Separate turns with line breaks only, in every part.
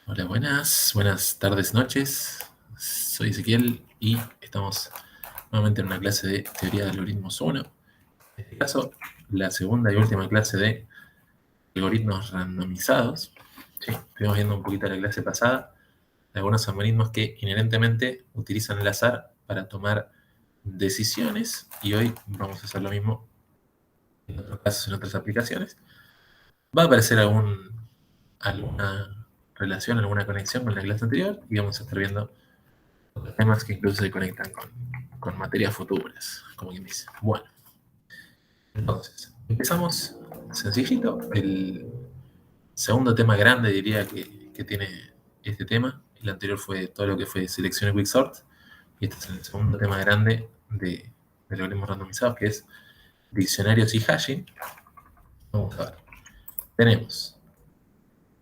Hola, buenas tardes, noches. Soy Ezequiel y estamos nuevamente en una clase de teoría de algoritmos 1. En este caso, la segunda y última clase de algoritmos randomizados. Sí, estuvimos viendo un poquito la clase pasada de algunos algoritmos que inherentemente utilizan el azar para tomar decisiones y hoy vamos a hacer lo mismo en otros casos, en otras aplicaciones. Va a aparecer alguna relación, alguna conexión con la clase anterior y vamos a estar viendo temas que incluso se conectan con materias futuras, como quien dice. Bueno, entonces, empezamos sencillito. El segundo tema grande, diría, que tiene este tema. El anterior fue todo lo que fue selección y quicksort. Y este es el segundo tema grande de algoritmos randomizados, que es diccionarios y hashing. Vamos a ver. Tenemos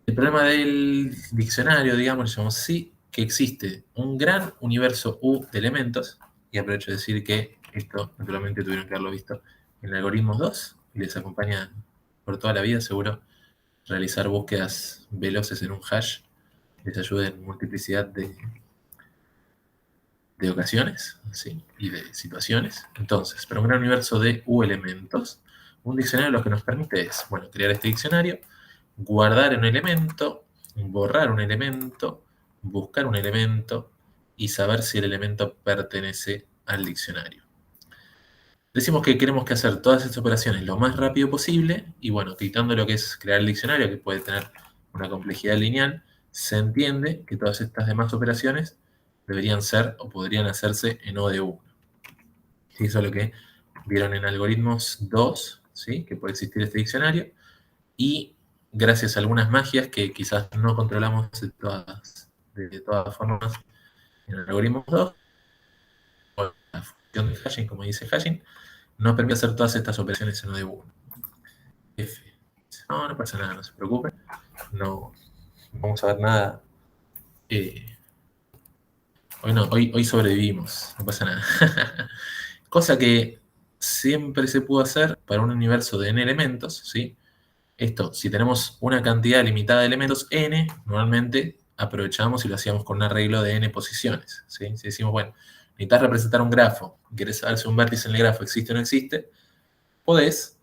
el problema del diccionario, digamos, le llamamos así, que existe un gran universo U de elementos, y aprovecho de decir que esto naturalmente tuvieron que haberlo visto en Algoritmos 2, y les acompaña por toda la vida, seguro, realizar búsquedas veloces en un hash, les ayuda en multiplicidad de ocasiones, ¿sí? Y de situaciones. Entonces, para un gran universo de U elementos, un diccionario lo que nos permite es, bueno, crear este diccionario, guardar un elemento, borrar un elemento, buscar un elemento y saber si el elemento pertenece al diccionario. Decimos que queremos que hacer todas estas operaciones lo más rápido posible y bueno, quitando lo que es crear el diccionario, que puede tener una complejidad lineal, se entiende que todas estas demás operaciones deberían ser o podrían hacerse en O de 1. ¿Sí? Eso es lo que vieron en Algoritmos 2, ¿sí? Que puede existir este diccionario y gracias a algunas magias que quizás no controlamos de todas formas en Algoritmos 2, o la función de hashing, como dice hashing, nos permite hacer todas estas operaciones en O de 1. F. No, no pasa nada, no se preocupen. No vamos a ver nada. Eh, hoy sobrevivimos, no pasa nada. Cosa que siempre se pudo hacer para un universo de n elementos, ¿sí? Esto, si tenemos una cantidad limitada de elementos n, normalmente aprovechamos y lo hacíamos con un arreglo de n posiciones, ¿sí? Si decimos, bueno, necesitas representar un grafo, querés saber si un vértice en el grafo existe o no existe, podés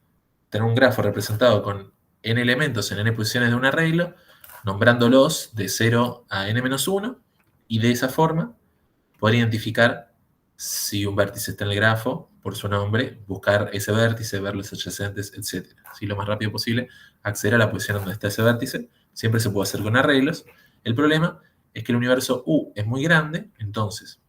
tener un grafo representado con n elementos en n posiciones de un arreglo, nombrándolos de 0 a n-1, y de esa forma poder identificar si un vértice está en el grafo por su nombre, buscar ese vértice, ver los adyacentes, etc. Si lo más rápido posible acceder a la posición donde está ese vértice, siempre se puede hacer con arreglos. El problema es que el universo U es muy grande, entonces,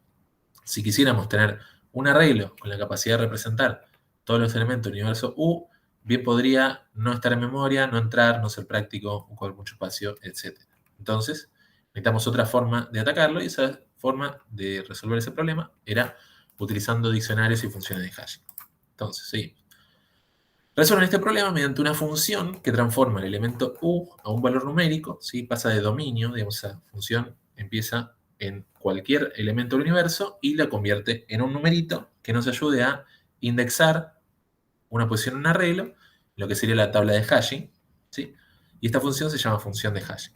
si quisiéramos tener un arreglo con la capacidad de representar todos los elementos del universo U, bien podría no estar en memoria, no entrar, no ser práctico, ocupar mucho espacio, etc. Entonces, necesitamos otra forma de atacarlo y esa forma de resolver ese problema era utilizando diccionarios y funciones de hashing. Entonces, sí. Resuelven este problema mediante una función que transforma el elemento U a un valor numérico, ¿sí? Pasa de dominio, digamos, esa función empieza en cualquier elemento del universo y la convierte en un numerito que nos ayude a indexar una posición en un arreglo, lo que sería la tabla de hashing, ¿sí? Y esta función se llama función de hashing.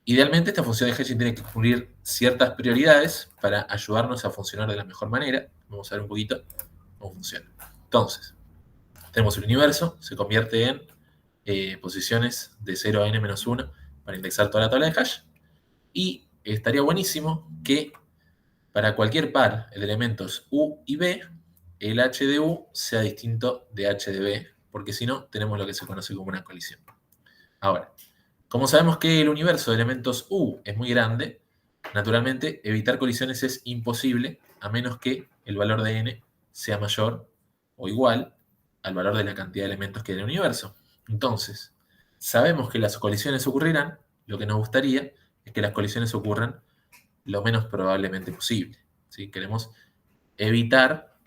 Idealmente esta función de hashing tiene que cumplir ciertas prioridades para ayudarnos a funcionar de la mejor manera. Vamos a ver un poquito cómo funciona. Entonces, tenemos el universo, se convierte en posiciones de 0 a n-1 para indexar toda la tabla de hash. Y estaría buenísimo que para cualquier par de elementos U y B, el H de U sea distinto de H de B, porque si no, tenemos lo que se conoce como una colisión. Ahora, como sabemos que el universo de elementos U es muy grande, naturalmente evitar colisiones es imposible a menos que el valor de n sea mayor o igual al valor de la cantidad de elementos que hay en el universo. Entonces, sabemos que las colisiones ocurrirán, lo que nos gustaría es que las colisiones ocurran lo menos probablemente posible, ¿sí? Queremos evitar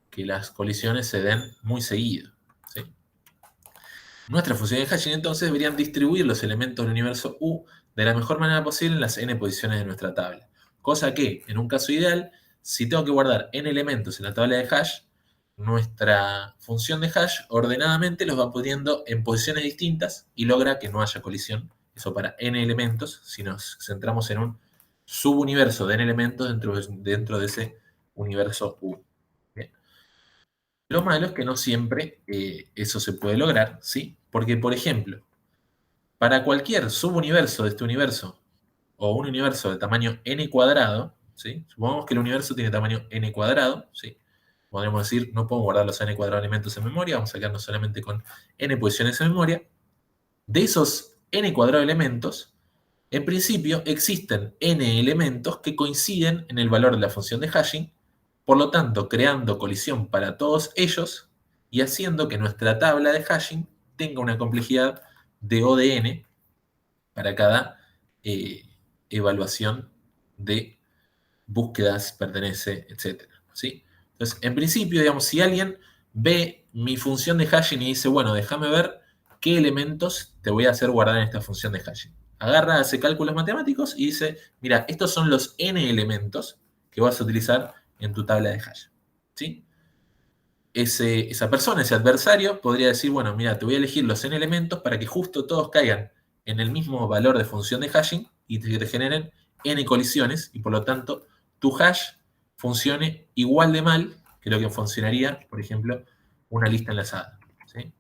que las colisiones se den muy seguido, ¿sí? Nuestras funciones de hashing entonces deberían distribuir los elementos del universo U de la mejor manera posible en las n posiciones de nuestra tabla. Cosa que, en un caso ideal, si tengo que guardar n elementos en la tabla de hash, nuestra función de hash ordenadamente los va poniendo en posiciones distintas y logra que no haya colisión. eso para n elementos, si nos centramos en un subuniverso de n elementos dentro de ese universo U. Bien. Lo malo es que no siempre eso se puede lograr, ¿sí? Porque, por ejemplo, para cualquier subuniverso de este universo, o un universo de tamaño n cuadrado, ¿sí? Supongamos que el universo tiene tamaño n cuadrado, ¿sí? Podríamos decir, no podemos guardar los n cuadrados elementos en memoria, vamos a quedarnos solamente con n posiciones en memoria. De esos n cuadrados elementos, en principio existen n elementos que coinciden en el valor de la función de hashing, por lo tanto, creando colisión para todos ellos y haciendo que nuestra tabla de hashing tenga una complejidad de O de n para cada evaluación de búsquedas, pertenece, etc. ¿Sí? Entonces, en principio, digamos, si alguien ve mi función de hashing y dice, bueno, déjame ver qué elementos te voy a hacer guardar en esta función de hashing. Agarra, hace cálculos matemáticos y dice, mira, estos son los n elementos que vas a utilizar en tu tabla de hash. ¿Sí? Esa persona, ese adversario, podría decir, bueno, mira, te voy a elegir los n elementos para que justo todos caigan en el mismo valor de función de hashing y te generen n colisiones y por lo tanto tu hash funcione igual de mal que lo que funcionaría, por ejemplo, una lista enlazada. ¿Sí?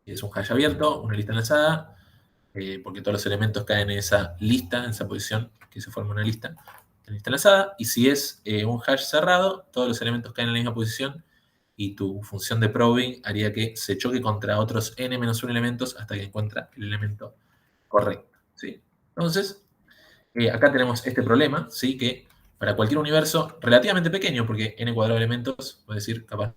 Es un hash abierto, una lista enlazada, porque todos los elementos caen en esa lista, en esa posición que se forma una lista enlazada, y si es un hash cerrado, todos los elementos caen en la misma posición y tu función de probing haría que se choque contra otros n-1 elementos hasta que encuentra el elemento correcto. ¿Sí? Entonces, acá tenemos este problema, ¿sí? Que para cualquier universo relativamente pequeño, porque n cuadrado de elementos, voy a decir, capaz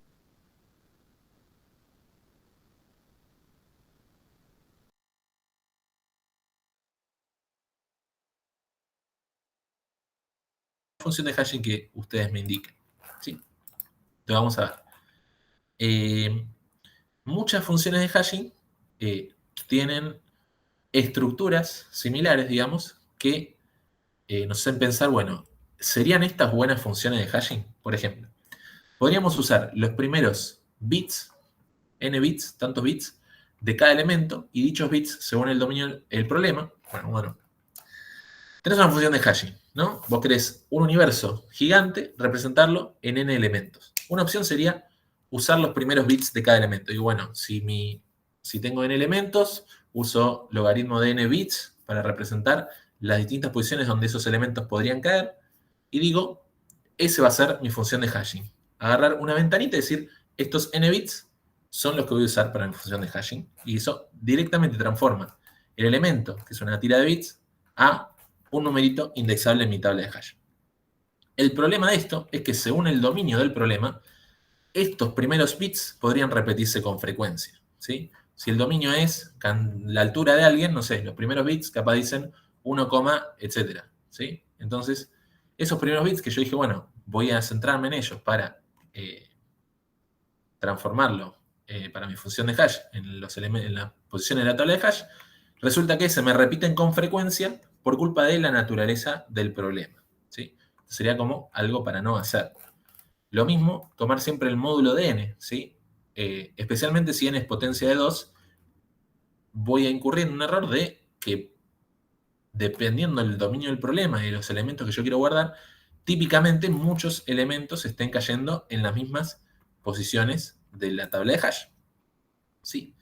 función de hashing que ustedes me indiquen. ¿Sí? Entonces vamos a ver. Muchas funciones de hashing tienen estructuras similares, digamos, que nos hacen pensar, bueno, ¿serían estas buenas funciones de hashing? Por ejemplo, podríamos usar los primeros bits, n bits, tantos bits, de cada elemento, y dichos bits, según el dominio del problema, bueno, tenés una función de hashing, ¿no? Vos querés un universo gigante, representarlo en n elementos. Una opción sería usar los primeros bits de cada elemento. Y bueno, si tengo n elementos, uso logaritmo de n bits para representar las distintas posiciones donde esos elementos podrían caer. Y digo, ese va a ser mi función de hashing. Agarrar una ventanita y decir, estos n bits son los que voy a usar para mi función de hashing. Y eso directamente transforma el elemento, que es una tira de bits, a un numerito indexable en mi tabla de hash. El problema de esto es que según el dominio del problema, estos primeros bits podrían repetirse con frecuencia. ¿Sí? Si el dominio es la altura de alguien, no sé, los primeros bits capaz dicen 1, etc. ¿Sí? Entonces, esos primeros bits que yo dije, bueno, voy a centrarme en ellos para transformarlo para mi función de hash en la posición de la tabla de hash, resulta que se me repiten con frecuencia por culpa de la naturaleza del problema. ¿Sí? Sería como algo para no hacer. Lo mismo, tomar siempre el módulo de n. ¿Sí? Especialmente si n es potencia de 2, voy a incurrir en un error de que, dependiendo del dominio del problema y de los elementos que yo quiero guardar, típicamente muchos elementos estén cayendo en las mismas posiciones de la tabla de hash. ¿Sí?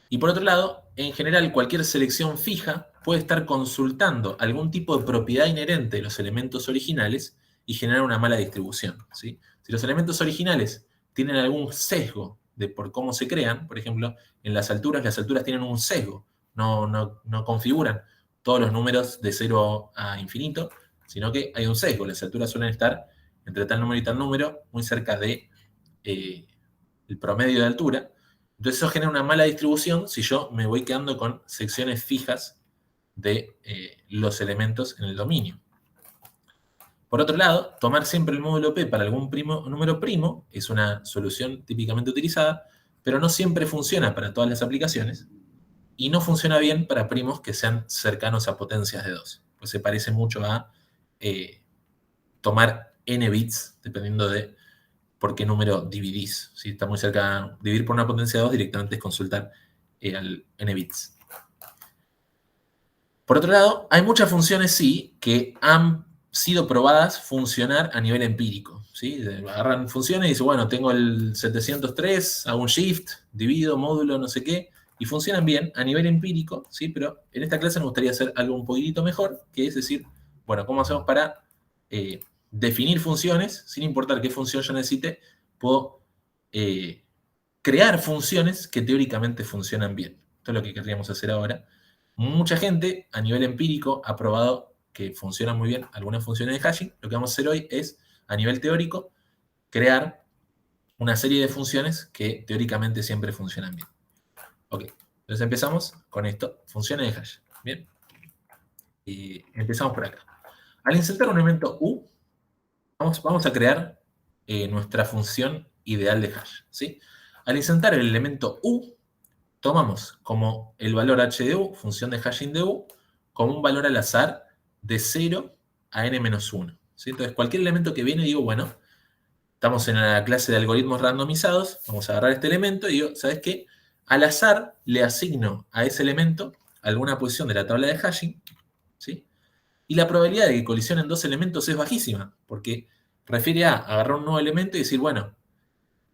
Y por otro lado, en general, cualquier selección fija puede estar consultando algún tipo de propiedad inherente de los elementos originales y generar una mala distribución. ¿Sí? Si los elementos originales tienen algún sesgo de por cómo se crean, por ejemplo, en las alturas tienen un sesgo, no configuran todos los números de 0 a infinito, sino que hay un sesgo. Las alturas suelen estar entre tal número y tal número, muy cerca de el promedio de altura. Entonces eso genera una mala distribución si yo me voy quedando con secciones fijas de los elementos en el dominio. Por otro lado, tomar siempre el módulo P para algún número primo es una solución típicamente utilizada, pero no siempre funciona para todas las aplicaciones y no funciona bien para primos que sean cercanos a potencias de 2. Pues se parece mucho a tomar n bits, dependiendo de por qué número dividís. Si está muy cerca, dividir por una potencia de 2 directamente es consultar al n bits. Por otro lado, hay muchas funciones, sí, que han sido probadas funcionar a nivel empírico. ¿Sí? Agarran funciones y dicen, bueno, tengo el 703, hago un shift, divido, módulo, no sé qué, y funcionan bien a nivel empírico, ¿sí? Pero en esta clase me gustaría hacer algo un poquitito mejor, que es decir, bueno, ¿cómo hacemos para definir funciones? Sin importar qué función yo necesite, puedo crear funciones que teóricamente funcionan bien. Esto es lo que querríamos hacer ahora. Mucha gente a nivel empírico ha probado que funcionan muy bien algunas funciones de hashing. Lo que vamos a hacer hoy es, a nivel teórico, crear una serie de funciones que teóricamente siempre funcionan bien. Ok, entonces empezamos con esto, funciones de hash. Bien, y empezamos por acá. Al insertar un elemento u, vamos a crear nuestra función ideal de hash. ¿Sí? Al insertar el elemento u, tomamos como el valor h de u, función de hashing de u, como un valor al azar de 0 a n-1. ¿Sí? Entonces, cualquier elemento que viene, digo, bueno, estamos en la clase de algoritmos randomizados, vamos a agarrar este elemento y digo, ¿sabes qué? Al azar le asigno a ese elemento alguna posición de la tabla de hashing, ¿sí? Y la probabilidad de que colisionen dos elementos es bajísima, porque refiere a agarrar un nuevo elemento y decir, bueno,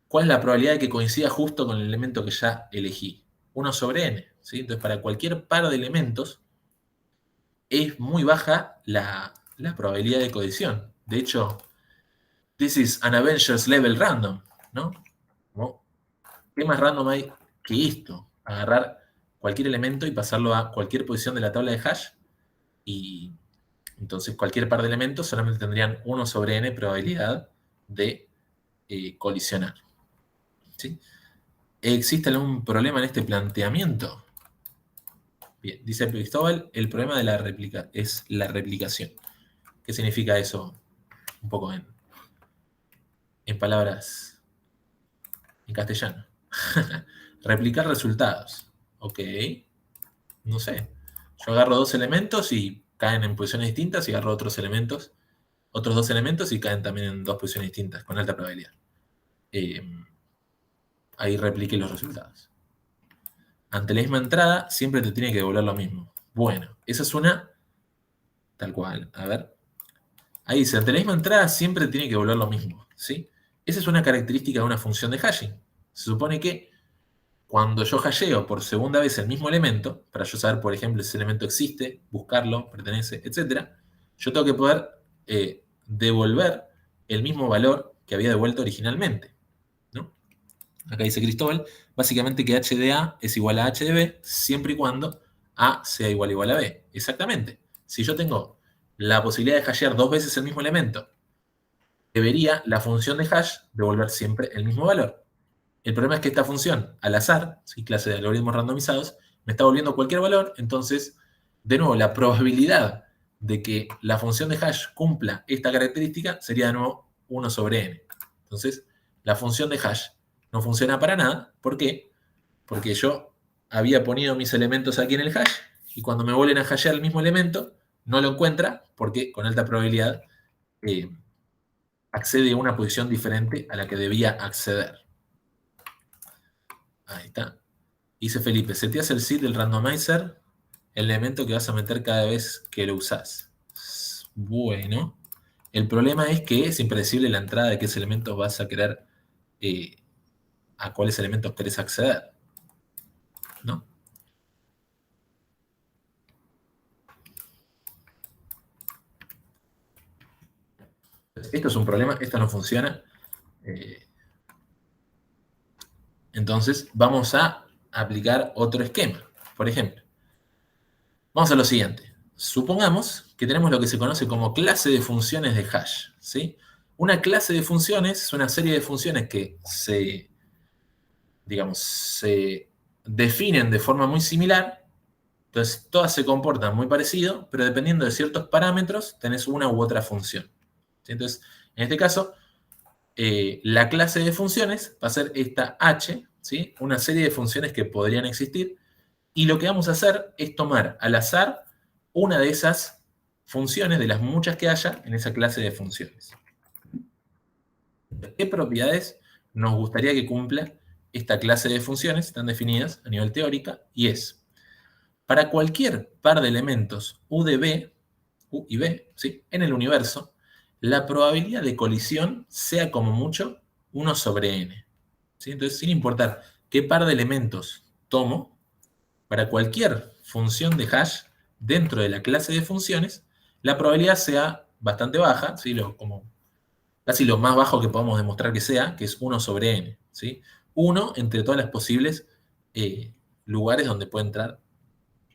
¿cuál es la probabilidad de que coincida justo con el elemento que ya elegí? 1 sobre n. ¿Sí? Entonces, para cualquier par de elementos, es muy baja la probabilidad de colisión. De hecho, this is an Avengers level random, ¿no? ¿No? ¿Qué más random hay que esto? Agarrar cualquier elemento y pasarlo a cualquier posición de la tabla de hash, y entonces cualquier par de elementos solamente tendrían 1 sobre n probabilidad de colisionar. ¿Sí? ¿Existe algún problema en este planteamiento? Bien, dice Cristóbal, el problema de la réplica es la replicación. ¿Qué significa eso? Un poco en palabras en castellano. Replicar resultados. Ok, no sé. Yo agarro dos elementos y caen en posiciones distintas y agarro otros elementos, otros dos elementos y caen también en dos posiciones distintas, con alta probabilidad. Eh, ahí repliqué los resultados. Ante la misma entrada, siempre te tiene que devolver lo mismo. Bueno, esa es una tal cual. A ver. Ahí dice, ante la misma entrada siempre tiene que devolver lo mismo. ¿Sí? Esa es una característica de una función de hashing. Se supone que cuando yo hasheo por segunda vez el mismo elemento, para yo saber, por ejemplo, si ese elemento existe, buscarlo, pertenece, etc., yo tengo que poder devolver el mismo valor que había devuelto originalmente. ¿No? Acá dice Cristóbal, básicamente que h de A es igual a h de B, siempre y cuando A sea igual a B. Exactamente. Si yo tengo la posibilidad de hashear dos veces el mismo elemento, debería la función de hash devolver siempre el mismo valor. El problema es que esta función, al azar, ¿sí? Clase de algoritmos randomizados, me está volviendo cualquier valor, entonces, de nuevo, la probabilidad de que la función de hash cumpla esta característica sería de nuevo 1 sobre n. Entonces, la función de hash no funciona para nada. ¿Por qué? Porque yo había ponido mis elementos aquí en el hash y cuando me vuelven a hashear el mismo elemento, no lo encuentra porque con alta probabilidad accede a una posición diferente a la que debía acceder. Ahí está. Dice Felipe, seteas el seed del randomizer, el elemento que vas a meter cada vez que lo usás. Bueno, el problema es que es impredecible la entrada de qué elementos vas a querer, a cuáles elementos querés acceder, ¿no? Esto es un problema, esto no funciona. Entonces vamos a aplicar otro esquema. Por ejemplo, vamos a lo siguiente. Supongamos que tenemos lo que se conoce como clase de funciones de hash, ¿sí? Una clase de funciones es una serie de funciones que se definen de forma muy similar, entonces todas se comportan muy parecido, pero dependiendo de ciertos parámetros tenés una u otra función. ¿Sí? Entonces, en este caso, la clase de funciones va a ser esta h, ¿sí? Una serie de funciones que podrían existir, y lo que vamos a hacer es tomar al azar una de esas funciones, de las muchas que haya en esa clase de funciones. ¿Qué propiedades nos gustaría que cumpla esta clase de funciones? Están definidas a nivel teórica y es, Para cualquier par de elementos U de B, U y B, ¿sí? En el universo, la probabilidad de colisión sea como mucho 1 sobre n. ¿Sí? Entonces, sin importar qué par de elementos tomo, para cualquier función de hash dentro de la clase de funciones, la probabilidad sea bastante baja, ¿sí? Casi lo más bajo que podemos demostrar que sea, que es 1 sobre n. ¿Sí? 1 entre todas las posibles lugares donde puede entrar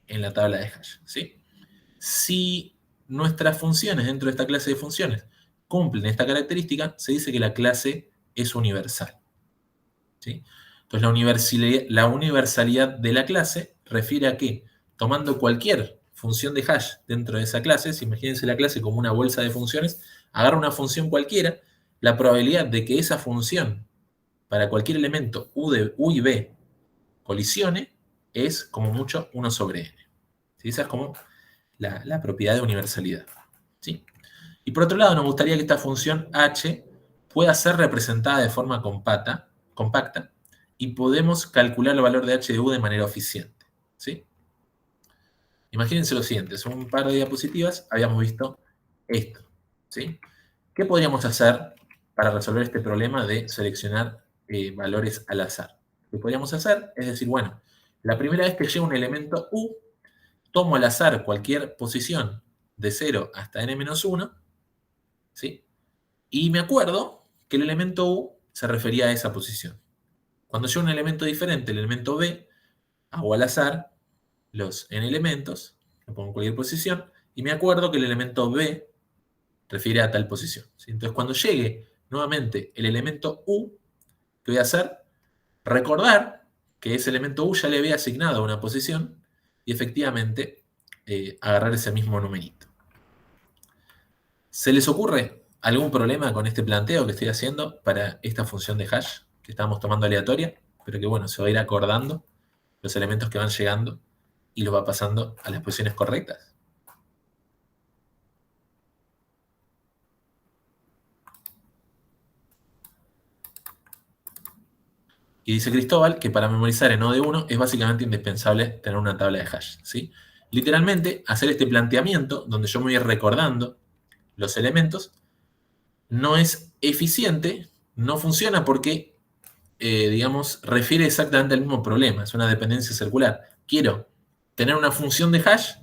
en la tabla de hash. ¿Sí? Si nuestras funciones dentro de esta clase de funciones cumplen esta característica, se dice que la clase es universal. ¿Sí? Entonces la universalidad de la clase refiere a que, tomando cualquier función de hash dentro de esa clase, si imagínense la clase como una bolsa de funciones, agarra una función cualquiera, la probabilidad de que esa función para cualquier elemento U y B colisione es como mucho 1 sobre n. ¿Sí? Esa es como la propiedad de universalidad. ¿Sí? Y por otro lado, nos gustaría que esta función h pueda ser representada de forma compacta y podemos calcular el valor de h de u de manera eficiente. ¿Sí? Imagínense lo siguiente, en un par de diapositivas habíamos visto esto. ¿Sí? ¿Qué podríamos hacer para resolver este problema de seleccionar valores al azar? Lo que podríamos hacer es decir, bueno, la primera vez que llega un elemento u, tomo al azar cualquier posición de 0 hasta n-1, ¿sí? Y me acuerdo que el elemento u se refería a esa posición. Cuando llega un elemento diferente, el elemento b, hago al azar los n elementos, lo pongo en cualquier posición, y me acuerdo que el elemento b refiere a tal posición. ¿Sí? Entonces, cuando llegue nuevamente el elemento u, ¿qué voy a hacer? Recordar que ese elemento u ya le había asignado una posición y efectivamente agarrar ese mismo numerito. ¿Se les ocurre algún problema con este planteo que estoy haciendo para esta función de hash que estamos tomando aleatoria? Pero que bueno, se va a ir acordando los elementos que van llegando y los va pasando a las posiciones correctas. Y dice Cristóbal que para memorizar en O de 1 es básicamente indispensable tener una tabla de hash. ¿Sí? Literalmente, hacer este planteamiento, donde yo me voy recordando los elementos, no es eficiente, no funciona porque, digamos, refiere exactamente al mismo problema, es una dependencia circular. Quiero tener una función de hash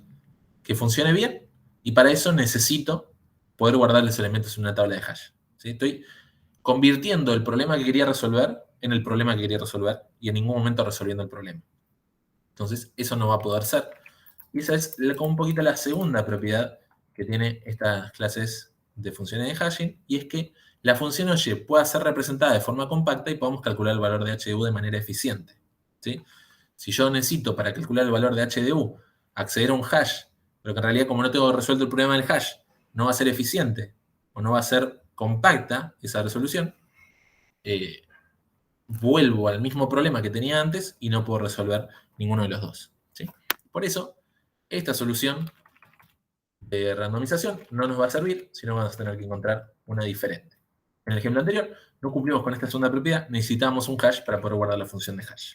que funcione bien y para eso necesito poder guardar los elementos en una tabla de hash. ¿Sí? Estoy convirtiendo el problema que quería resolver en el problema que quería resolver y en ningún momento resolviendo el problema. Entonces, eso no va a poder ser. Y esa es como un poquito la segunda propiedad que tiene estas clases de funciones de hashing, y es que la función oye pueda ser representada de forma compacta y podamos calcular el valor de h de u de manera eficiente. ¿Sí? Si yo necesito para calcular el valor de h de u acceder a un hash, pero que en realidad como no tengo resuelto el problema del hash, no va a ser eficiente o no va a ser compacta esa resolución, vuelvo al mismo problema que tenía antes y no puedo resolver ninguno de los dos. ¿Sí? Por eso, esta solución de randomización no nos va a servir, sino vamos a tener que encontrar una diferente. En el ejemplo anterior, no cumplimos con esta segunda propiedad, necesitamos un hash para poder guardar la función de hash.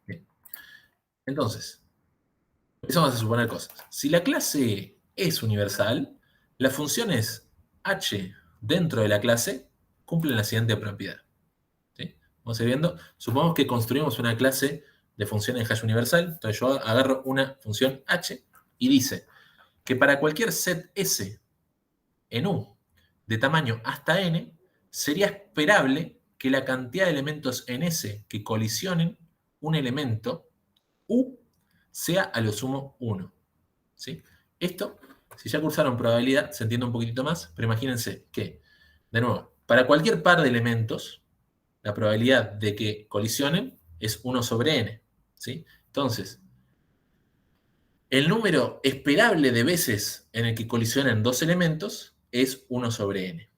Bien. Entonces, empezamos a suponer cosas. Si la clase es universal, las funciones h dentro de la clase cumplen la siguiente propiedad. ¿Sí? Vamos a ir viendo. Supongamos que construimos una clase de funciones de hash universal. Entonces yo agarro una función h y dice que para cualquier set S en U de tamaño hasta n, sería esperable que la cantidad de elementos en S que colisionen un elemento U sea a lo sumo 1. ¿Sí? Esto, si ya cursaron probabilidad, se entiende un poquitito más, pero imagínense que, de nuevo, para cualquier par de elementos, la probabilidad de que colisionen es 1 sobre n. ¿Sí? Entonces, el número esperable de veces en el que colisionan dos elementos es 1 sobre n.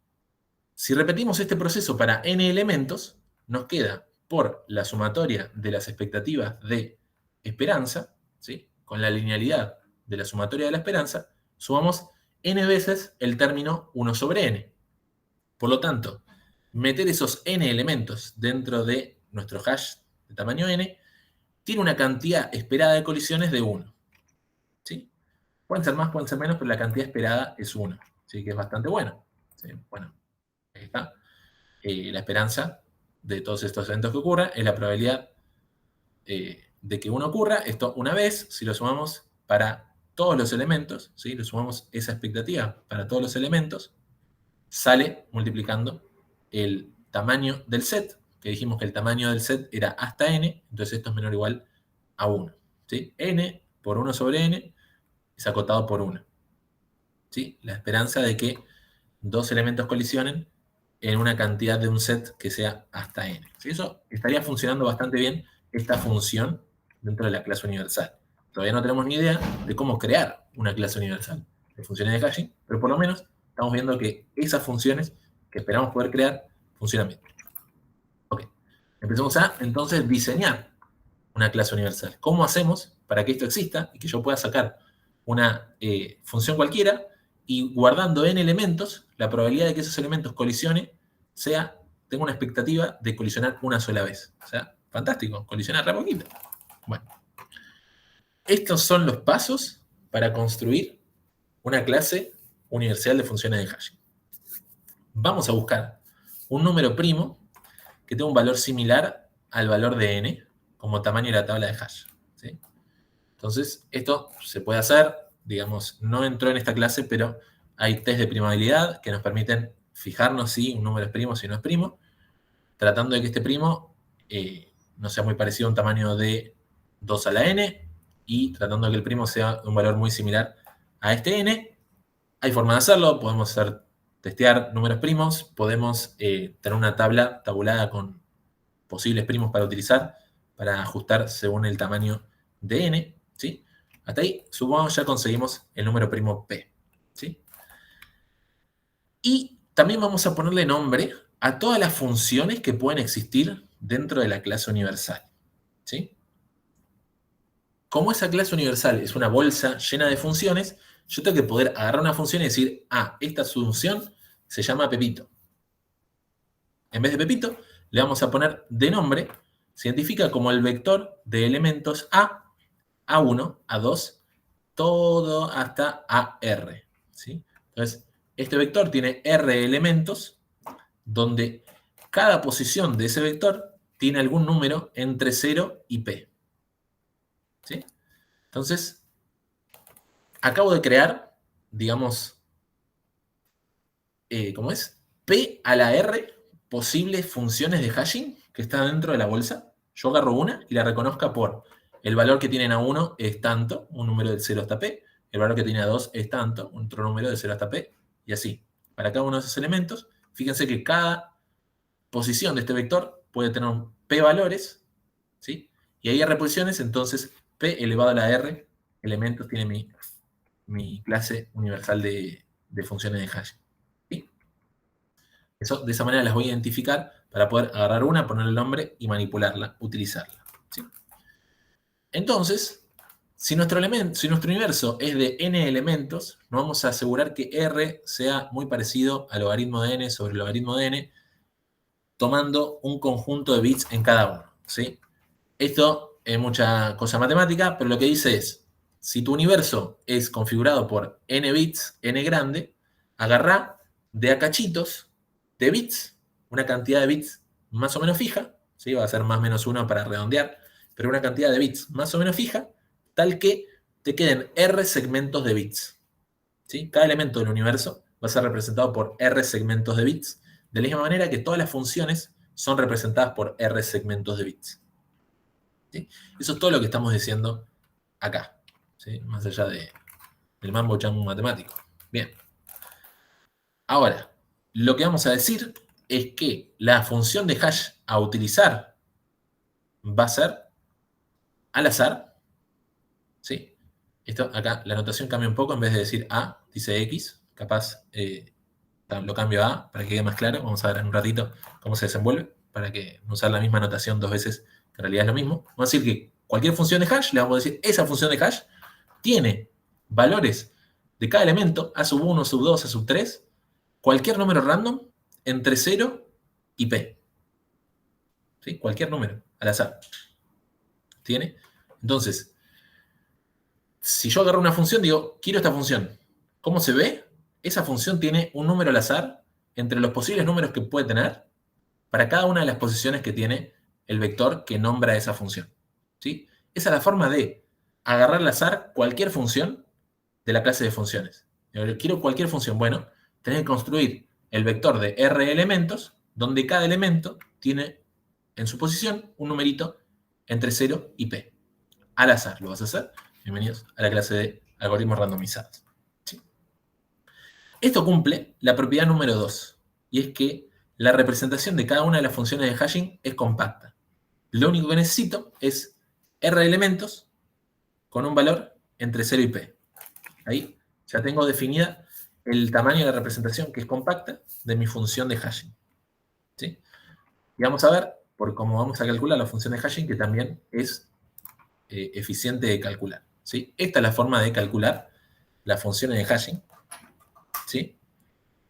Si repetimos este proceso para n elementos, nos queda por la sumatoria de las expectativas de esperanza, ¿sí? Con la linealidad de la sumatoria de la esperanza, sumamos n veces el término 1 sobre n. Por lo tanto, meter esos n elementos dentro de nuestro hash de tamaño n tiene una cantidad esperada de colisiones de 1. ¿Sí? Pueden ser más, pueden ser menos, pero la cantidad esperada es 1. ¿Sí? Que es bastante bueno. ¿Sí? Bueno, ahí está. La esperanza de todos estos eventos que ocurran es la probabilidad de que uno ocurra. Esto una vez, si lo sumamos para todos los elementos, ¿sí? Le sumamos esa expectativa para todos los elementos, sale multiplicando el tamaño del set, que dijimos que el tamaño del set era hasta n, entonces esto es menor o igual a 1. ¿Sí? N por 1 sobre n es acotado por 1. ¿Sí? La esperanza de que dos elementos colisionen en una cantidad de un set que sea hasta n. ¿Sí? Eso estaría funcionando bastante bien, esta función dentro de la clase universal. Todavía no tenemos ni idea de cómo crear una clase universal de funciones de hashing, pero por lo menos estamos viendo que esas funciones que esperamos poder crear funcionan bien. Ok, empecemos a entonces diseñar una clase universal. ¿Cómo hacemos para que esto exista y que yo pueda sacar una función cualquiera y guardando n elementos, la probabilidad de que esos elementos colisionen tengo una expectativa de colisionar una sola vez? O sea, fantástico, colisionar re poquito. Bueno, estos son los pasos para construir una clase universal de funciones de hashing. Vamos a buscar un número primo que tenga un valor similar al valor de n como tamaño de la tabla de hash. ¿Sí? Entonces, esto se puede hacer, digamos, no entró en esta clase, pero hay test de primabilidad que nos permiten fijarnos si un número es primo o si no es primo, tratando de que este primo no sea muy parecido a un tamaño de 2 a la n y tratando de que el primo sea un valor muy similar a este n. Hay forma de hacerlo, podemos testear números primos, podemos tener una tabla tabulada con posibles primos para utilizar para ajustar según el tamaño de n, ¿sí? Hasta ahí, supongamos ya conseguimos el número primo p, ¿sí? Y también vamos a ponerle nombre a todas las funciones que pueden existir dentro de la clase universal, ¿sí? Como esa clase universal es una bolsa llena de funciones, yo tengo que poder agarrar una función y decir, esta función se llama Pepito. En vez de Pepito, le vamos a poner de nombre, se identifica como el vector de elementos A, A1, A2, todo hasta AR. ¿Sí? Entonces, este vector tiene R elementos, donde cada posición de ese vector tiene algún número entre 0 y P. ¿Sí? Entonces, acabo de crear, digamos, ¿cómo es? P a la R posibles funciones de hashing que están dentro de la bolsa. Yo agarro una y la reconozca por el valor que tienen a 1 es tanto, un número del 0 hasta P, el valor que tiene a 2 es tanto, otro número de 0 hasta P, y así. Para cada uno de esos elementos, fíjense que cada posición de este vector puede tener un P valores, ¿sí? Y hay R posiciones, entonces P elevado a la R elementos tiene mi clase universal de funciones de hashing. ¿Sí? De esa manera las voy a identificar para poder agarrar una, ponerle el nombre y manipularla, utilizarla. ¿Sí? Entonces, si nuestro universo es de n elementos, nos vamos a asegurar que R sea muy parecido al logaritmo de n sobre el logaritmo de n, tomando un conjunto de bits en cada uno. ¿Sí? Esto es mucha cosa matemática, pero lo que dice es, si tu universo es configurado por n bits, n grande, agarrá de a cachitos de bits, una cantidad de bits más o menos fija, ¿sí? Va a ser más o menos 1 para redondear, pero una cantidad de bits más o menos fija, tal que te queden R segmentos de bits. ¿Sí? Cada elemento del universo va a ser representado por R segmentos de bits, de la misma manera que todas las funciones son representadas por R segmentos de bits. ¿Sí? Eso es todo lo que estamos diciendo acá, ¿sí? Más allá del mambo jambo matemático. Bien. Ahora, lo que vamos a decir es que la función de hash a utilizar va a ser al azar. ¿Sí? Esto acá, la notación cambia un poco, en vez de decir A, dice X. Capaz lo cambio a A para que quede más claro. Vamos a ver en un ratito cómo se desenvuelve, para que no usar la misma notación dos veces, que en realidad es lo mismo. Vamos a decir que cualquier función de hash, le vamos a decir, esa función de hash tiene valores de cada elemento, A sub 1, sub 2, A sub 3, cualquier número random entre 0 y P. ¿Sí? Cualquier número, al azar. ¿Tiene? Entonces, si yo agarro una función, digo, quiero esta función. ¿Cómo se ve? Esa función tiene un número al azar entre los posibles números que puede tener para cada una de las posiciones que tiene el vector que nombra esa función. ¿Sí? Esa es la forma de agarrar al azar cualquier función de la clase de funciones. Quiero cualquier función. Bueno, tenés que construir el vector de R elementos, donde cada elemento tiene en su posición un numerito entre 0 y P. Al azar lo vas a hacer. Bienvenidos a la clase de algoritmos randomizados. ¿Sí? Esto cumple la propiedad número 2, y es que la representación de cada una de las funciones de hashing es compacta. Lo único que necesito es R elementos con un valor entre 0 y P. Ahí ya tengo definida el tamaño de la representación, que es compacta, de mi función de hashing. ¿Sí? Y vamos a ver, por cómo vamos a calcular la función de hashing, que también es eficiente de calcular. ¿Sí? Esta es la forma de calcular las funciones de hashing. ¿Sí?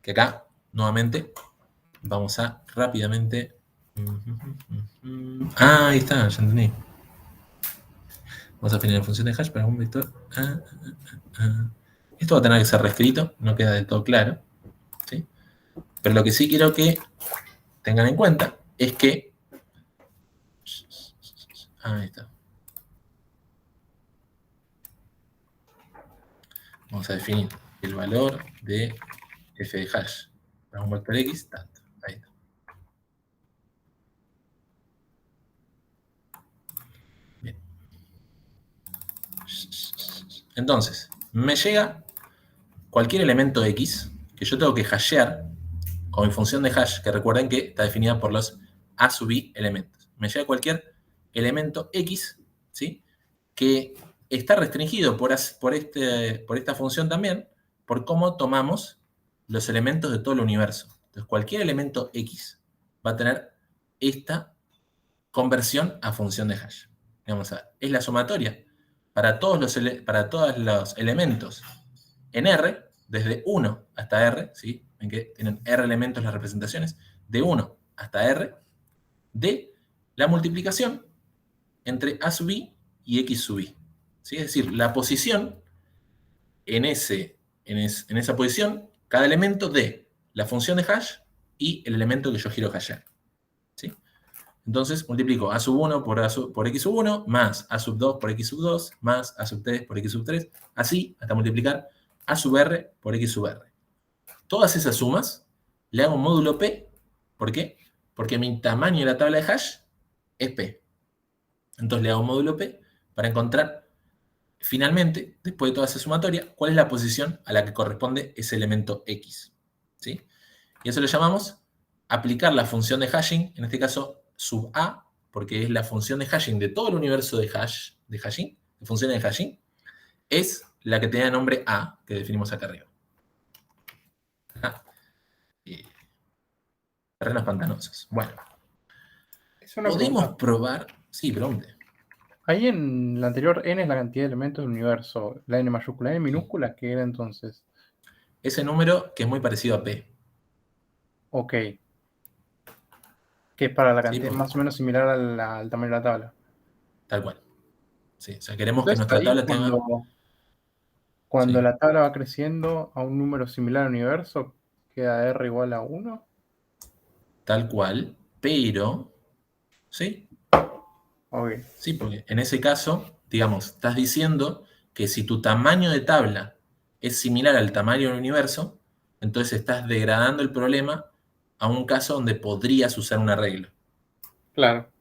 Que acá, nuevamente, vamos a rápidamente... Ah, ahí está, ya entendí. Vamos a definir la función de hash para un vector. Esto va a tener que ser reescrito, no queda del todo claro. ¿Sí? Pero lo que sí quiero que tengan en cuenta es que... Ahí está. Vamos a definir el valor de f de hash para un vector x, tanto. Ahí está. Bien. Entonces, me llega cualquier elemento x que yo tengo que hashear con mi función de hash, que recuerden que está definida por los a sub i elementos. Me llega cualquier elemento x, ¿sí? Que está restringido por esta función también, por cómo tomamos los elementos de todo el universo. Entonces, cualquier elemento x va a tener esta conversión a función de hash. Vamos a ver, es la sumatoria para todos los elementos en R, desde 1 hasta R, ¿sí? Ven que tienen R elementos las representaciones, de 1 hasta R, de la multiplicación entre A sub i y X sub i. ¿Sí? Es decir, la posición en esa posición, cada elemento de la función de hash y el elemento que yo quiero hashear. ¿Sí? Entonces multiplico A sub 1 por X sub 1, más A sub 2 por X sub 2, más A sub 3 por X sub 3, así hasta multiplicar A sub R por X sub R. Todas esas sumas le hago un módulo P. ¿Por qué? Porque mi tamaño de la tabla de hash es P. Entonces le hago un módulo P para encontrar finalmente, después de toda esa sumatoria, cuál es la posición a la que corresponde ese elemento X. ¿Sí? Y eso lo llamamos aplicar la función de hashing, en este caso sub A, porque es la función de hashing de todo el universo de hashing, de funciones de hashing, es la que tenga nombre A, que definimos acá arriba. Terrenos pantanosos. Bueno,
Es una
podemos
pregunta.
probar... Sí, pregunte.
Ahí en la anterior n es la cantidad de elementos del universo. La n mayúscula, n minúscula, ¿qué era entonces?
Ese número que es muy parecido a P.
Ok. Que es para la
¿Sí?
cantidad
Porque,
más o menos similar al tamaño de la tabla.
tal cual. ¿Sí? O sea, queremos que
Entonces
nuestra
ahí
tabla tenga...
cuando
Sí,
la tabla va creciendo a un número similar al universo, queda r igual a 1.
tal cual, pero... ¿Sí?
Ok.
Sí, porque en ese caso, digamos, estás diciendo que si tu tamaño de tabla es similar al tamaño del universo, entonces estás degradando el problema a un caso donde podrías usar un arreglo,
Claro.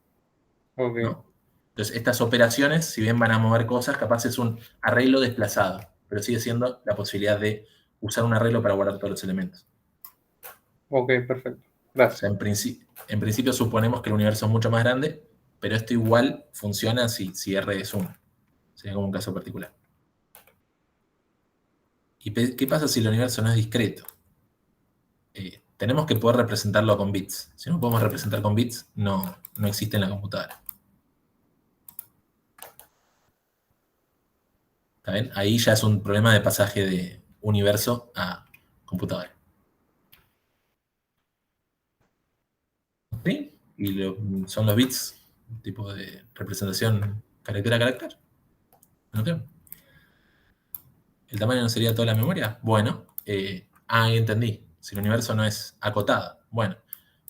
Ok.
¿no? Entonces, estas operaciones, si bien van a mover cosas, capaz es un arreglo desplazado, pero sigue siendo la posibilidad de usar un arreglo para guardar todos los elementos.
Ok, perfecto.
O sea,
Gracias.
en principio suponemos que el universo es mucho más grande, pero esto igual funciona si R es 1. Sería como un caso particular. ¿Y qué pasa si el universo no es discreto? Tenemos que poder representarlo con bits. Si no podemos representar con bits, no existe en la computadora. ¿Está bien? Ahí ya es un problema de pasaje de universo a computadora. ¿Sí? Y son los bits, un tipo de representación carácter a carácter. ¿No creo? ¿El tamaño no sería toda la memoria? Bueno, ahí entendí. Si el universo no es acotado. Bueno,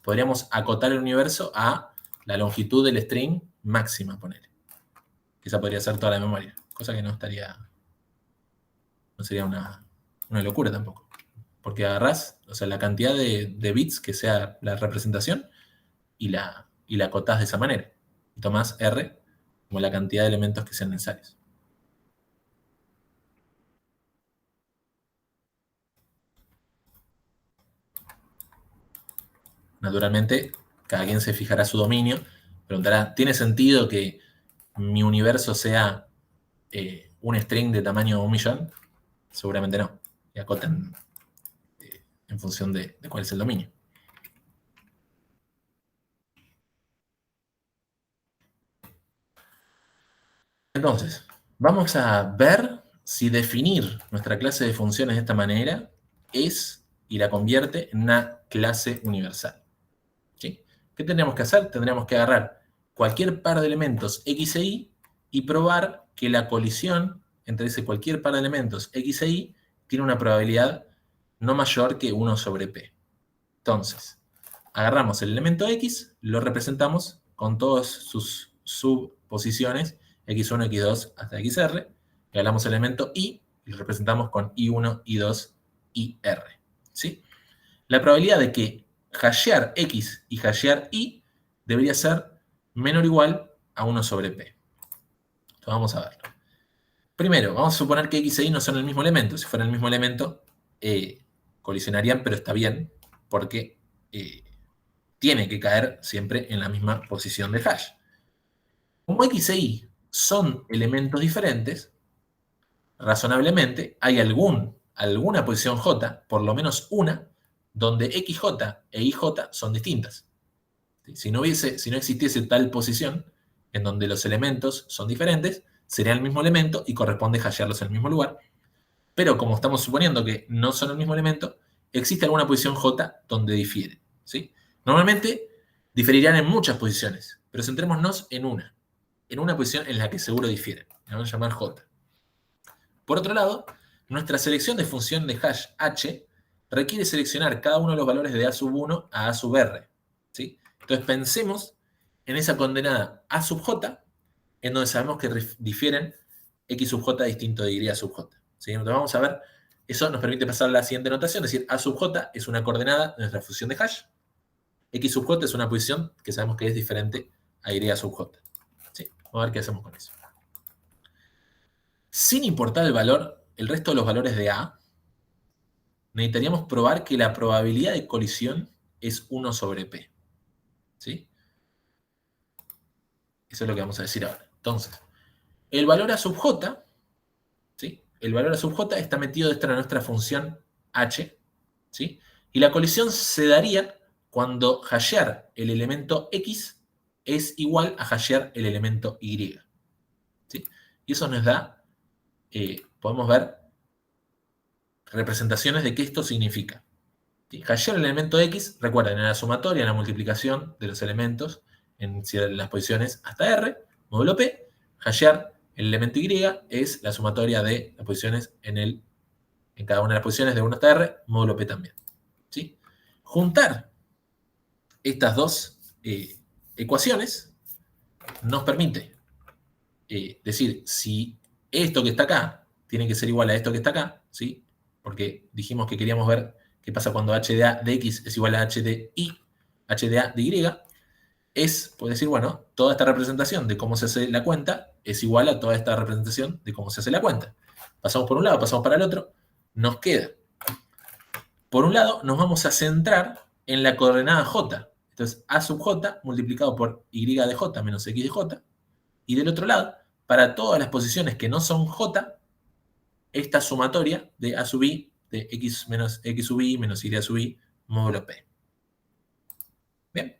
podríamos acotar el universo a la longitud del string máxima, poner. Esa podría ser toda la memoria. Cosa que no sería una locura tampoco. Porque agarrás, o sea, la cantidad de bits que sea la representación y la acotás de esa manera. Y tomás R como la cantidad de elementos que sean necesarios. Naturalmente, cada quien se fijará su dominio, preguntará, ¿tiene sentido que mi universo sea un string de tamaño 1.000.000? Seguramente no. Y acotan en función de cuál es el dominio. Entonces, vamos a ver si definir nuestra clase de funciones de esta manera es y la convierte en una clase universal. ¿Sí? ¿Qué tendríamos que hacer? Tendríamos que agarrar cualquier par de elementos x e y probar que la colisión entre ese cualquier par de elementos x e y tiene una probabilidad no mayor que 1 sobre p. Entonces, agarramos el elemento x, lo representamos con todas sus subposiciones x1, x2 hasta xr, y hablamos el elemento y lo representamos con i1, i2, ir. ¿Sí? La probabilidad de que hashear x y hashear y debería ser menor o igual a 1 sobre p. Entonces vamos a verlo. Primero, vamos a suponer que x e y no son el mismo elemento. Si fueran el mismo elemento, colisionarían, pero está bien, porque tiene que caer siempre en la misma posición de hash. Como x e y son elementos diferentes, razonablemente hay alguna posición j, por lo menos una, donde xj e ij son distintas. Si no existiese tal posición en donde los elementos son diferentes, sería el mismo elemento y corresponde hashearlos en el mismo lugar. Pero como estamos suponiendo que no son el mismo elemento, existe alguna posición j donde difieren. ¿Sí? Normalmente diferirían en muchas posiciones, pero centrémonos en una posición en la que seguro difieren. La vamos a llamar j. Por otro lado, nuestra selección de función de hash h requiere seleccionar cada uno de los valores de a sub 1 a a sub r. ¿Sí? Entonces pensemos en esa condenada a sub j, en donde sabemos que difieren x sub j distinto de y sub j. ¿Sí? Entonces vamos a ver, eso nos permite pasar a la siguiente notación, es decir, a sub j es una coordenada de nuestra función de hash, x sub j es una posición que sabemos que es diferente a y sub j. ¿Sí? Vamos a ver qué hacemos con eso. Sin importar el valor, el resto de los valores de a, necesitaríamos probar que la probabilidad de colisión es 1 sobre p. ¿Sí? Eso es lo que vamos a decir ahora. Entonces, el valor a sub j, ¿sí? El valor a sub j está metido dentro de nuestra función h, ¿sí? Y la colisión se daría cuando hashear el elemento x es igual a hashear el elemento y. ¿Sí? Y eso nos da, podemos ver representaciones de qué esto significa. ¿Sí? Hashear el elemento x, recuerden, en la sumatoria, en la multiplicación de los elementos en las posiciones hasta r, módulo p. Hashear el elemento y es la sumatoria de las posiciones en cada una de las posiciones de 1 hasta r, módulo p también. ¿Sí? Juntar estas dos ecuaciones nos permite decir si esto que está acá tiene que ser igual a esto que está acá, ¿sí? Porque dijimos que queríamos ver qué pasa cuando h de a de x es igual a h de y, h de a de y, puede decir, bueno, toda esta representación de cómo se hace la cuenta es igual a toda esta representación de cómo se hace la cuenta. Pasamos por un lado, pasamos para el otro, nos queda. Por un lado, nos vamos a centrar en la coordenada j. Entonces, a sub j multiplicado por y de j menos x de j. Y del otro lado, para todas las posiciones que no son j, esta sumatoria de a sub i de x menos x sub i menos y sub i módulo p. Bien.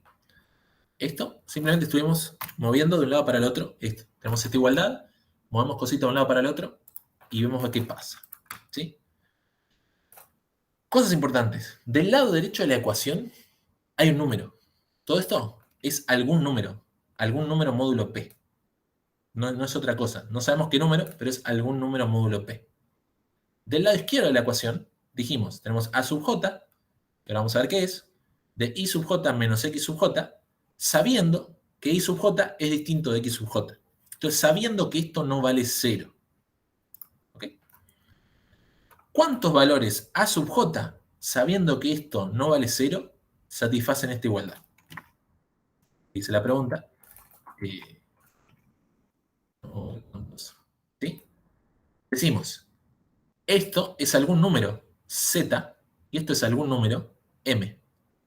Esto simplemente estuvimos moviendo de un lado para el otro. Tenemos esta igualdad, movemos cositas de un lado para el otro y vemos qué pasa. ¿Sí? Cosas importantes. Del lado derecho de la ecuación hay un número. Todo esto es algún número módulo p. No es otra cosa. No sabemos qué número, pero es algún número módulo P. Del lado izquierdo de la ecuación, dijimos, tenemos A sub j, que vamos a ver qué es, de I sub j menos X sub j, sabiendo que I sub j es distinto de X sub j. Entonces, sabiendo que esto no vale 0. ¿Ok? ¿Cuántos valores A sub j, sabiendo que esto no vale 0, satisfacen esta igualdad? Dice la pregunta. ¿Sí? Decimos, esto es algún número z y esto es algún número m.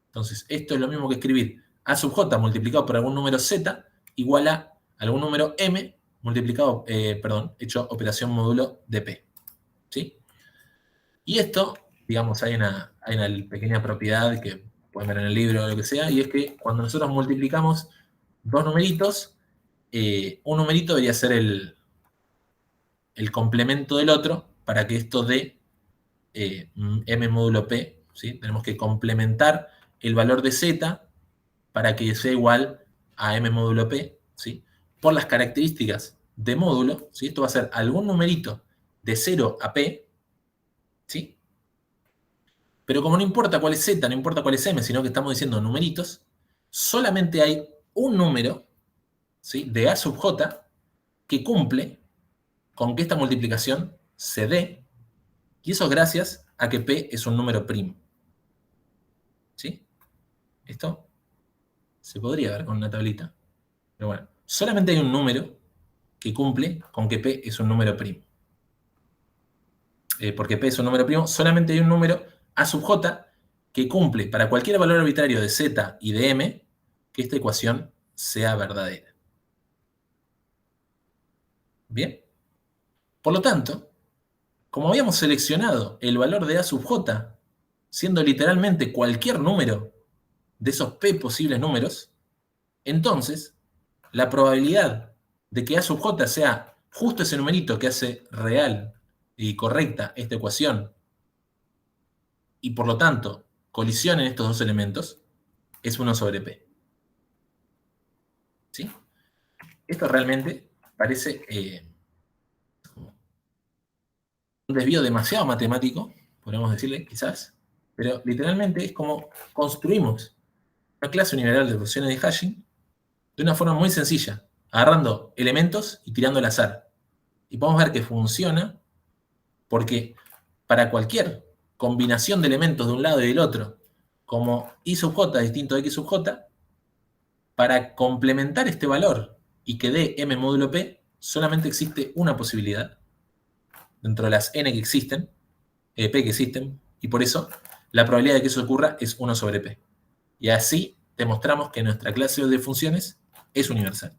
Entonces, esto es lo mismo que escribir a sub j multiplicado por algún número z igual a algún número m multiplicado, hecho operación módulo de p. ¿Sí? Y esto, digamos, hay una pequeña propiedad que pueden ver en el libro o lo que sea, y es que cuando nosotros multiplicamos dos numeritos, un numerito debería ser el complemento del otro para que esto dé m módulo p. ¿Sí? Tenemos que complementar el valor de z para que sea igual a m módulo p, ¿sí? Por las características de módulo, ¿sí? Esto va a ser algún numerito de 0 a p, ¿sí? Pero como no importa cuál es z, no importa cuál es m, sino que estamos diciendo numeritos, solamente hay un número, ¿sí?, de a sub j que cumple con que esta multiplicación se dé, y eso es gracias a que p es un número primo. ¿Sí? Esto se podría ver con una tablita. Pero bueno, solamente hay un número que cumple con que p es un número primo. Porque p es un número primo, solamente hay un número a sub j que cumple para cualquier valor arbitrario de z y de m que esta ecuación sea verdadera. ¿Bien? Por lo tanto, como habíamos seleccionado el valor de a sub j, siendo literalmente cualquier número de esos p posibles números, entonces la probabilidad de que a sub j sea justo ese numerito que hace real y correcta esta ecuación, y por lo tanto colisionen estos dos elementos, es 1 sobre p. ¿Sí? Esto realmente parece un desvío demasiado matemático, podríamos decirle, quizás, pero literalmente es como construimos una clase universal de funciones de hashing de una forma muy sencilla, agarrando elementos y tirando al azar. Y podemos ver que funciona porque para cualquier combinación de elementos de un lado y del otro, como i sub j distinto de x sub j, para complementar este valor y que dé m módulo p, solamente existe una posibilidad dentro de las n que existen, p que existen, y por eso la probabilidad de que eso ocurra es 1 sobre p. Y así demostramos que nuestra clase de funciones es universal.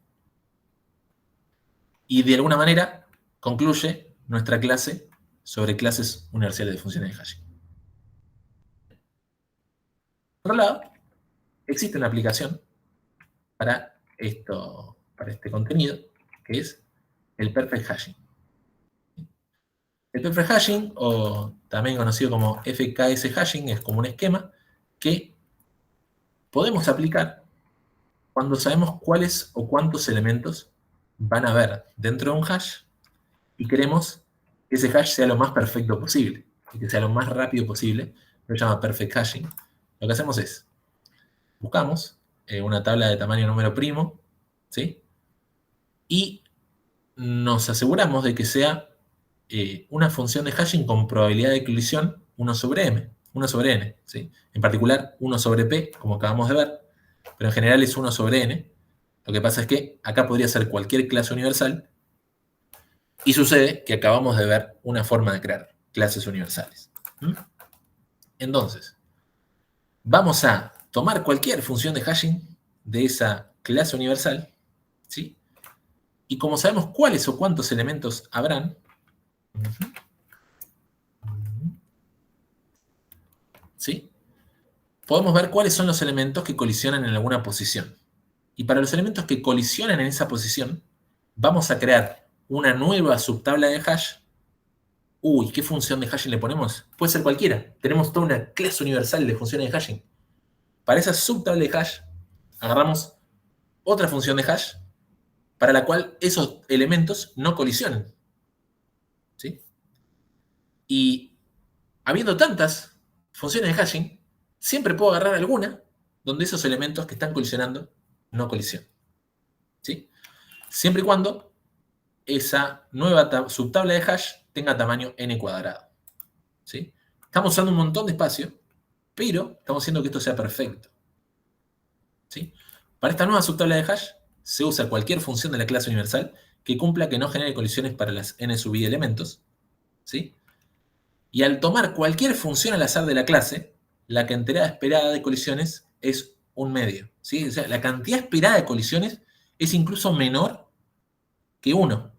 Y de alguna manera concluye nuestra clase sobre clases universales de funciones de hashing. Por otro lado, existe una aplicación para este contenido, que es el perfect hashing. El perfect hashing, o también conocido como FKS hashing, es como un esquema que podemos aplicar cuando sabemos cuáles o cuántos elementos van a haber dentro de un hash y queremos que ese hash sea lo más perfecto posible y que sea lo más rápido posible. Lo llama perfect hashing. Lo que hacemos es, buscamos una tabla de tamaño número primo, ¿sí? Y nos aseguramos de que sea una función de hashing con probabilidad de colisión 1 sobre m, 1 sobre n, ¿sí? En particular 1 sobre p, como acabamos de ver, pero en general es 1 sobre n. Lo que pasa es que acá podría ser cualquier clase universal y sucede que acabamos de ver una forma de crear clases universales. Entonces, vamos a tomar cualquier función de hashing de esa clase universal, ¿sí? Y como sabemos cuáles o cuántos elementos habrán, ¿sí?, podemos ver cuáles son los elementos que colisionan en alguna posición. Y para los elementos que colisionan en esa posición, vamos a crear una nueva subtabla de hash. Uy, ¿qué función de hashing le ponemos? Puede ser cualquiera. Tenemos toda una clase universal de funciones de hashing. Para esa subtabla de hash, agarramos otra función de hash para la cual esos elementos no colisionen. ¿Sí? Y habiendo tantas funciones de hashing, siempre puedo agarrar alguna donde esos elementos que están colisionando no colisionen. ¿Sí? Siempre y cuando esa nueva subtabla de hash tenga tamaño n cuadrado. ¿Sí? Estamos usando un montón de espacio, pero estamos haciendo que esto sea perfecto. ¿Sí? Para esta nueva subtabla de hash se usa cualquier función de la clase universal que cumpla que no genere colisiones para las n sub i elementos. ¿Sí? Y al tomar cualquier función al azar de la clase, la cantidad esperada de colisiones es un medio. ¿Sí? O sea, la cantidad esperada de colisiones es incluso menor que 1.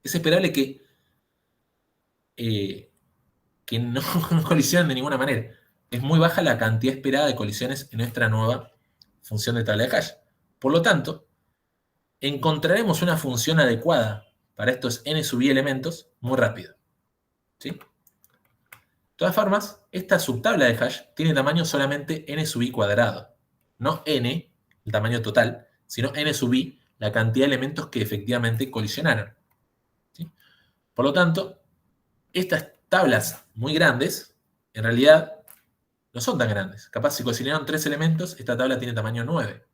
Es esperable que no, no colisionen de ninguna manera. Es muy baja la cantidad esperada de colisiones en nuestra nueva función de tabla de hash. Por lo tanto, encontraremos una función adecuada para estos n sub i elementos muy rápido. ¿Sí? De todas formas, esta subtabla de hash tiene tamaño solamente n sub i cuadrado. No n, el tamaño total, sino n sub i, la cantidad de elementos que efectivamente colisionaron. ¿Sí? Por lo tanto, estas tablas muy grandes, en realidad, no son tan grandes. Capaz si colisionaron 3 elementos, esta tabla tiene tamaño 9.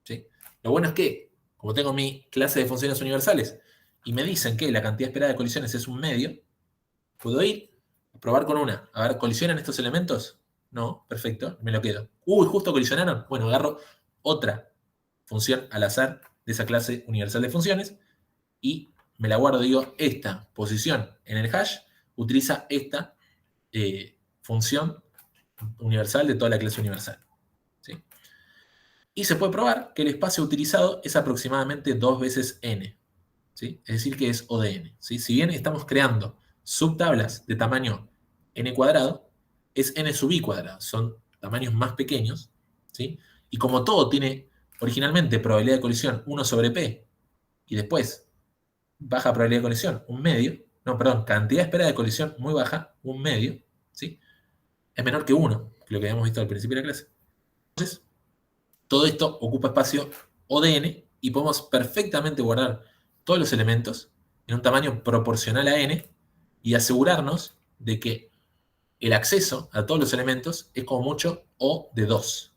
¿Sí? Lo bueno es que, como tengo mi clase de funciones universales y me dicen que la cantidad esperada de colisiones es un medio, puedo ir a probar con una. A ver, ¿colisionan estos elementos? No, perfecto, me lo quedo. Uy, justo colisionaron. Bueno, agarro otra función al azar de esa clase universal de funciones y me la guardo. Digo, esta posición en el hash utiliza esta función universal de toda la clase universal. ¿Sí? Y se puede probar que el espacio utilizado es aproximadamente 2 veces n. ¿Sí? Es decir, que es O de n. ¿Sí? Si bien estamos creando subtablas de tamaño n cuadrado, es n sub i cuadrado. Son tamaños más pequeños. ¿Sí? Y como todo tiene originalmente probabilidad de colisión 1 sobre p, y después baja probabilidad de colisión, un medio, no, perdón, cantidad esperada de colisión muy baja, un medio, ¿sí? Es menor que 1, lo que habíamos visto al principio de la clase. Entonces, todo esto ocupa espacio O de n y podemos perfectamente guardar todos los elementos en un tamaño proporcional a n y asegurarnos de que el acceso a todos los elementos es como mucho O de 2.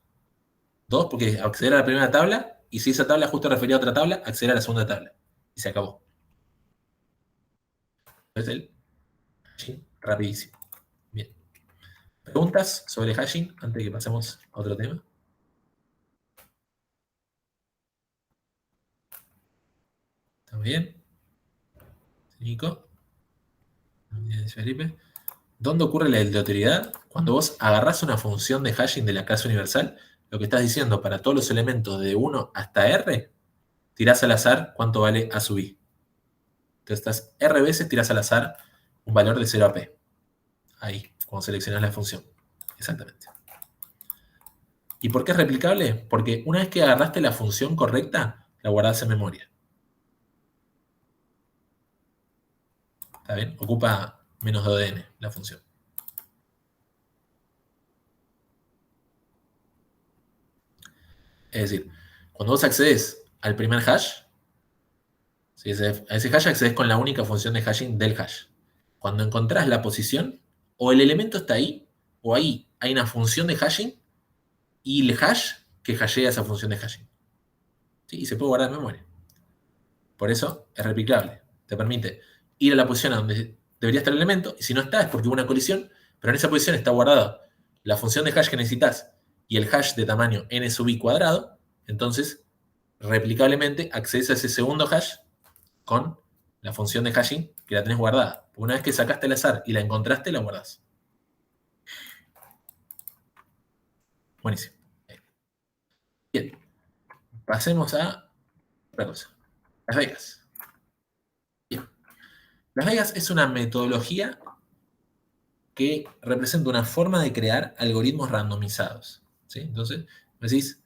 2 porque acceder a la primera tabla, y si esa tabla justo refería a otra tabla, acceder a la segunda tabla. Y se acabó. Es el hashing rapidísimo. Bien. ¿Preguntas sobre hashing antes de que pasemos a otro tema? ¿Está bien? Nico. Felipe. ¿Dónde ocurre la aleatoriedad? Cuando vos agarrás una función de hashing de la clase universal, lo que estás diciendo para todos los elementos de 1 hasta R, tirás al azar cuánto vale A sub I. Entonces estás R veces, tirás al azar un valor de 0 a P. Ahí, cuando seleccionás la función. Exactamente. ¿Y por qué es replicable? Porque una vez que agarraste la función correcta, la guardás en memoria. ¿Está bien? Ocupa menos de ODN la función. Es decir, cuando vos accedes al primer hash, ¿sí? A ese hash accedes con la única función de hashing del hash. Cuando encontrás la posición, o el elemento está ahí, o ahí hay una función de hashing y el hash que hashea esa función de hashing. ¿Sí? Y se puede guardar en memoria. Por eso es replicable. Te permite ir a la posición a donde debería estar el elemento, y si no está es porque hubo una colisión, pero en esa posición está guardada la función de hash que necesitas y el hash de tamaño n sub i cuadrado, entonces replicablemente accedes a ese segundo hash con la función de hashing que la tenés guardada. Una vez que sacaste el azar y la encontraste, la guardás. Buenísimo. Bien, pasemos a otra cosa. Las Vegas. Bien. Las Vegas es una metodología que representa una forma de crear algoritmos randomizados. ¿Sí? Entonces, decís,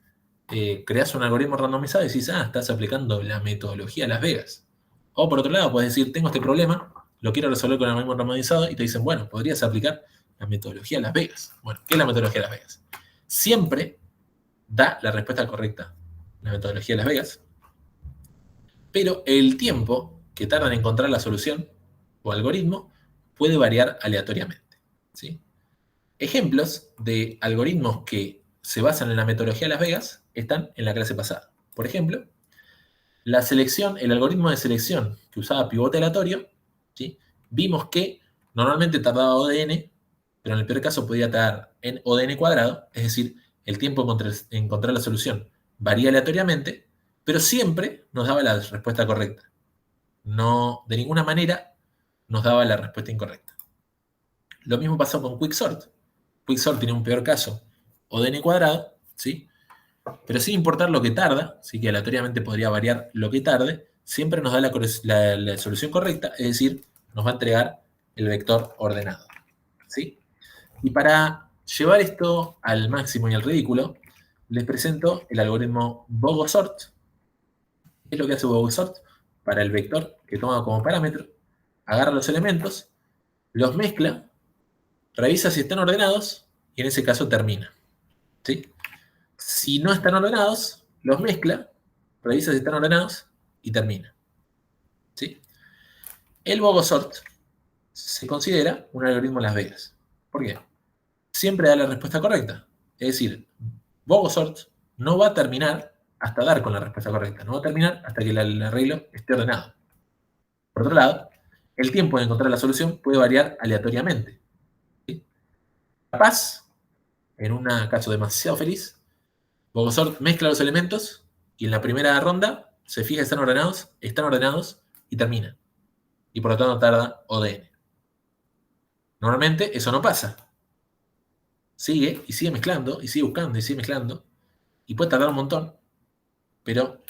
creas un algoritmo randomizado y decís, estás aplicando la metodología Las Vegas. O por otro lado, puedes decir, tengo este problema, lo quiero resolver con el algoritmo randomizado, y te dicen, bueno, podrías aplicar la metodología Las Vegas. Bueno, ¿qué es la metodología Las Vegas? Siempre da la respuesta correcta la metodología Las Vegas, pero el tiempo que tarda en encontrar la solución o algoritmo puede variar aleatoriamente, ¿sí? Ejemplos de algoritmos que se basan en la metodología de Las Vegas están en la clase pasada. Por ejemplo, el algoritmo de selección que usaba pivote aleatorio, ¿sí? Vimos que normalmente tardaba O de n, pero en el peor caso podía tardar O de n cuadrado, es decir, el tiempo en encontrar la solución varía aleatoriamente, pero siempre nos daba la respuesta correcta. No, de ninguna manera nos daba la respuesta incorrecta. Lo mismo pasó con Quicksort. Quicksort tiene un peor caso, O de n cuadrado, ¿sí? Pero sin importar lo que tarda, sí que aleatoriamente podría variar lo que tarde, siempre nos da la solución correcta, es decir, nos va a entregar el vector ordenado, ¿sí? Y para llevar esto al máximo y al ridículo, les presento el algoritmo Bogosort. ¿Qué es lo que hace Bogosort? Para el vector que toma como parámetro, agarra los elementos, los mezcla, revisa si están ordenados y en ese caso termina, ¿sí? Si no están ordenados, los mezcla, revisa si están ordenados y termina, ¿sí? El Bogosort se considera un algoritmo Las Vegas. ¿Por qué? Siempre da la respuesta correcta. Es decir, Bogosort no va a terminar hasta dar con la respuesta correcta. No va a terminar hasta que el arreglo esté ordenado. Por otro lado, el tiempo de encontrar la solución puede variar aleatoriamente, ¿sí? Capaz, en un caso demasiado feliz, Bogosort mezcla los elementos y en la primera ronda se fija si están ordenados y termina. Y por lo tanto tarda O de n. Normalmente eso no pasa. Sigue y sigue mezclando y sigue buscando y sigue mezclando y puede tardar un montón, pero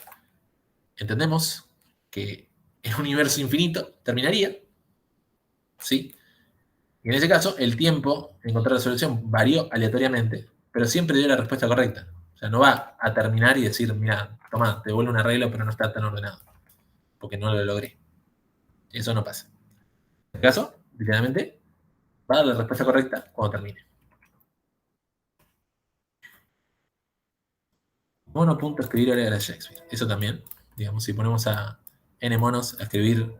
entendemos que en un universo infinito terminaría, ¿sí? Y en ese caso el tiempo de encontrar la solución varió aleatoriamente, pero siempre dio la respuesta correcta. O sea, no va a terminar y decir, mira, toma, te devuelvo un arreglo, pero no está tan ordenado, porque no lo logré. Eso no pasa. En este caso, literalmente, va a dar la respuesta correcta cuando termine. Mono punto escribir obra de Shakespeare. Eso también, digamos, si ponemos a n monos a escribir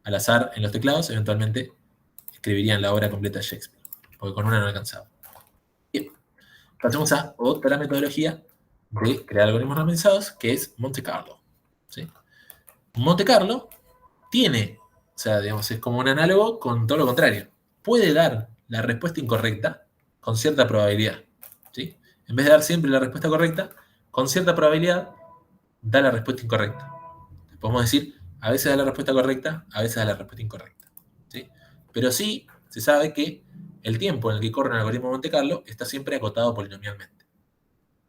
al azar en los teclados, eventualmente escribirían la obra completa de Shakespeare, porque con una no alcanzaba. Bien, pasemos a otra metodología de crear algoritmos randomizados, que es Monte Carlo, ¿sí? Monte Carlo tiene, o sea, digamos, es como un análogo con todo lo contrario. Puede dar la respuesta incorrecta con cierta probabilidad, ¿sí? En vez de dar siempre la respuesta correcta, con cierta probabilidad da la respuesta incorrecta. Podemos decir, a veces da la respuesta correcta, a veces da la respuesta incorrecta, ¿sí? Pero sí se sabe que el tiempo en el que corre un algoritmo de Monte Carlo está siempre acotado polinomialmente.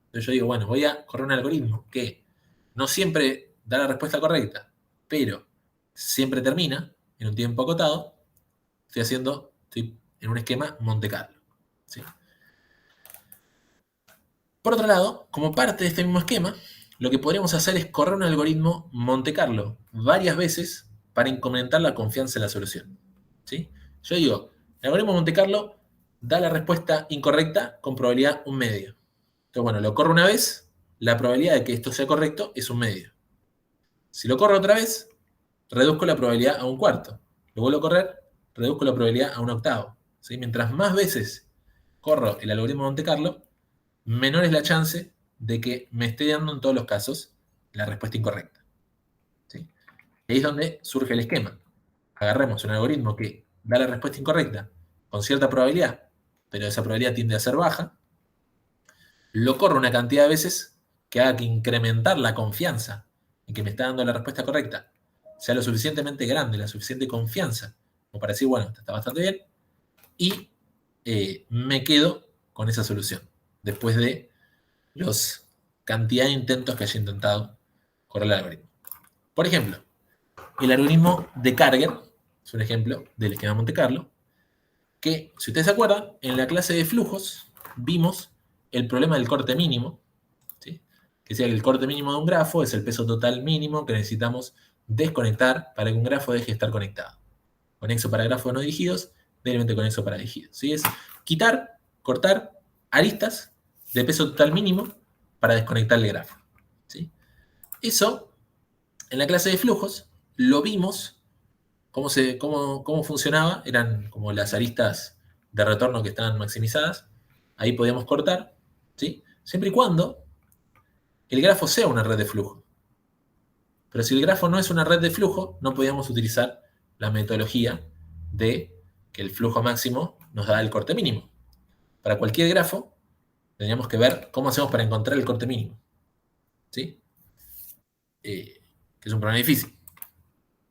Entonces yo digo, bueno, voy a correr un algoritmo que no siempre da la respuesta correcta, pero siempre termina en un tiempo acotado. Estoy en un esquema Monte Carlo, ¿sí? Por otro lado, como parte de este mismo esquema, lo que podríamos hacer es correr un algoritmo Monte Carlo varias veces para incrementar la confianza en la solución, ¿sí? Yo digo, el algoritmo Monte Carlo da la respuesta incorrecta con probabilidad 1/2. Entonces, bueno, lo corro una vez, la probabilidad de que esto sea correcto es 1/2. Si lo corro otra vez, reduzco la probabilidad a 1/4. Lo vuelvo a correr, reduzco la probabilidad a 1/8, ¿sí? Mientras más veces corro el algoritmo Monte Carlo, menor es la chance de que me esté dando en todos los casos la respuesta incorrecta, ¿sí? Y ahí es donde surge el esquema. Agarremos un algoritmo que da la respuesta incorrecta con cierta probabilidad, pero esa probabilidad tiende a ser baja, lo corro una cantidad de veces que haga que incrementar la confianza en que me está dando la respuesta correcta sea lo suficientemente grande, la suficiente confianza, como para decir, bueno, está bastante bien, y me quedo con esa solución, después de los cantidad de intentos que haya intentado correr el algoritmo. Por ejemplo, el algoritmo de Karger es un ejemplo del esquema Monte Carlo, que, si ustedes se acuerdan, en la clase de flujos vimos el problema del corte mínimo, ¿sí? Que decía que el corte mínimo de un grafo es el peso total mínimo que necesitamos desconectar para que un grafo deje de estar conectado. Conexo para grafos no dirigidos, débilmente conexo para dirigidos, ¿sí? Es quitar, cortar aristas de peso total mínimo para desconectar el grafo, ¿sí? Eso En la clase de flujos lo vimos, cómo funcionaba, eran como las aristas de retorno que estaban maximizadas, ahí podíamos cortar, ¿sí? Siempre y cuando el grafo sea una red de flujo. Pero si el grafo no es una red de flujo, no podíamos utilizar la metodología de que el flujo máximo nos da el corte mínimo. Para cualquier grafo, teníamos que ver cómo hacemos para encontrar el corte mínimo. ¿Sí? Que es un problema difícil.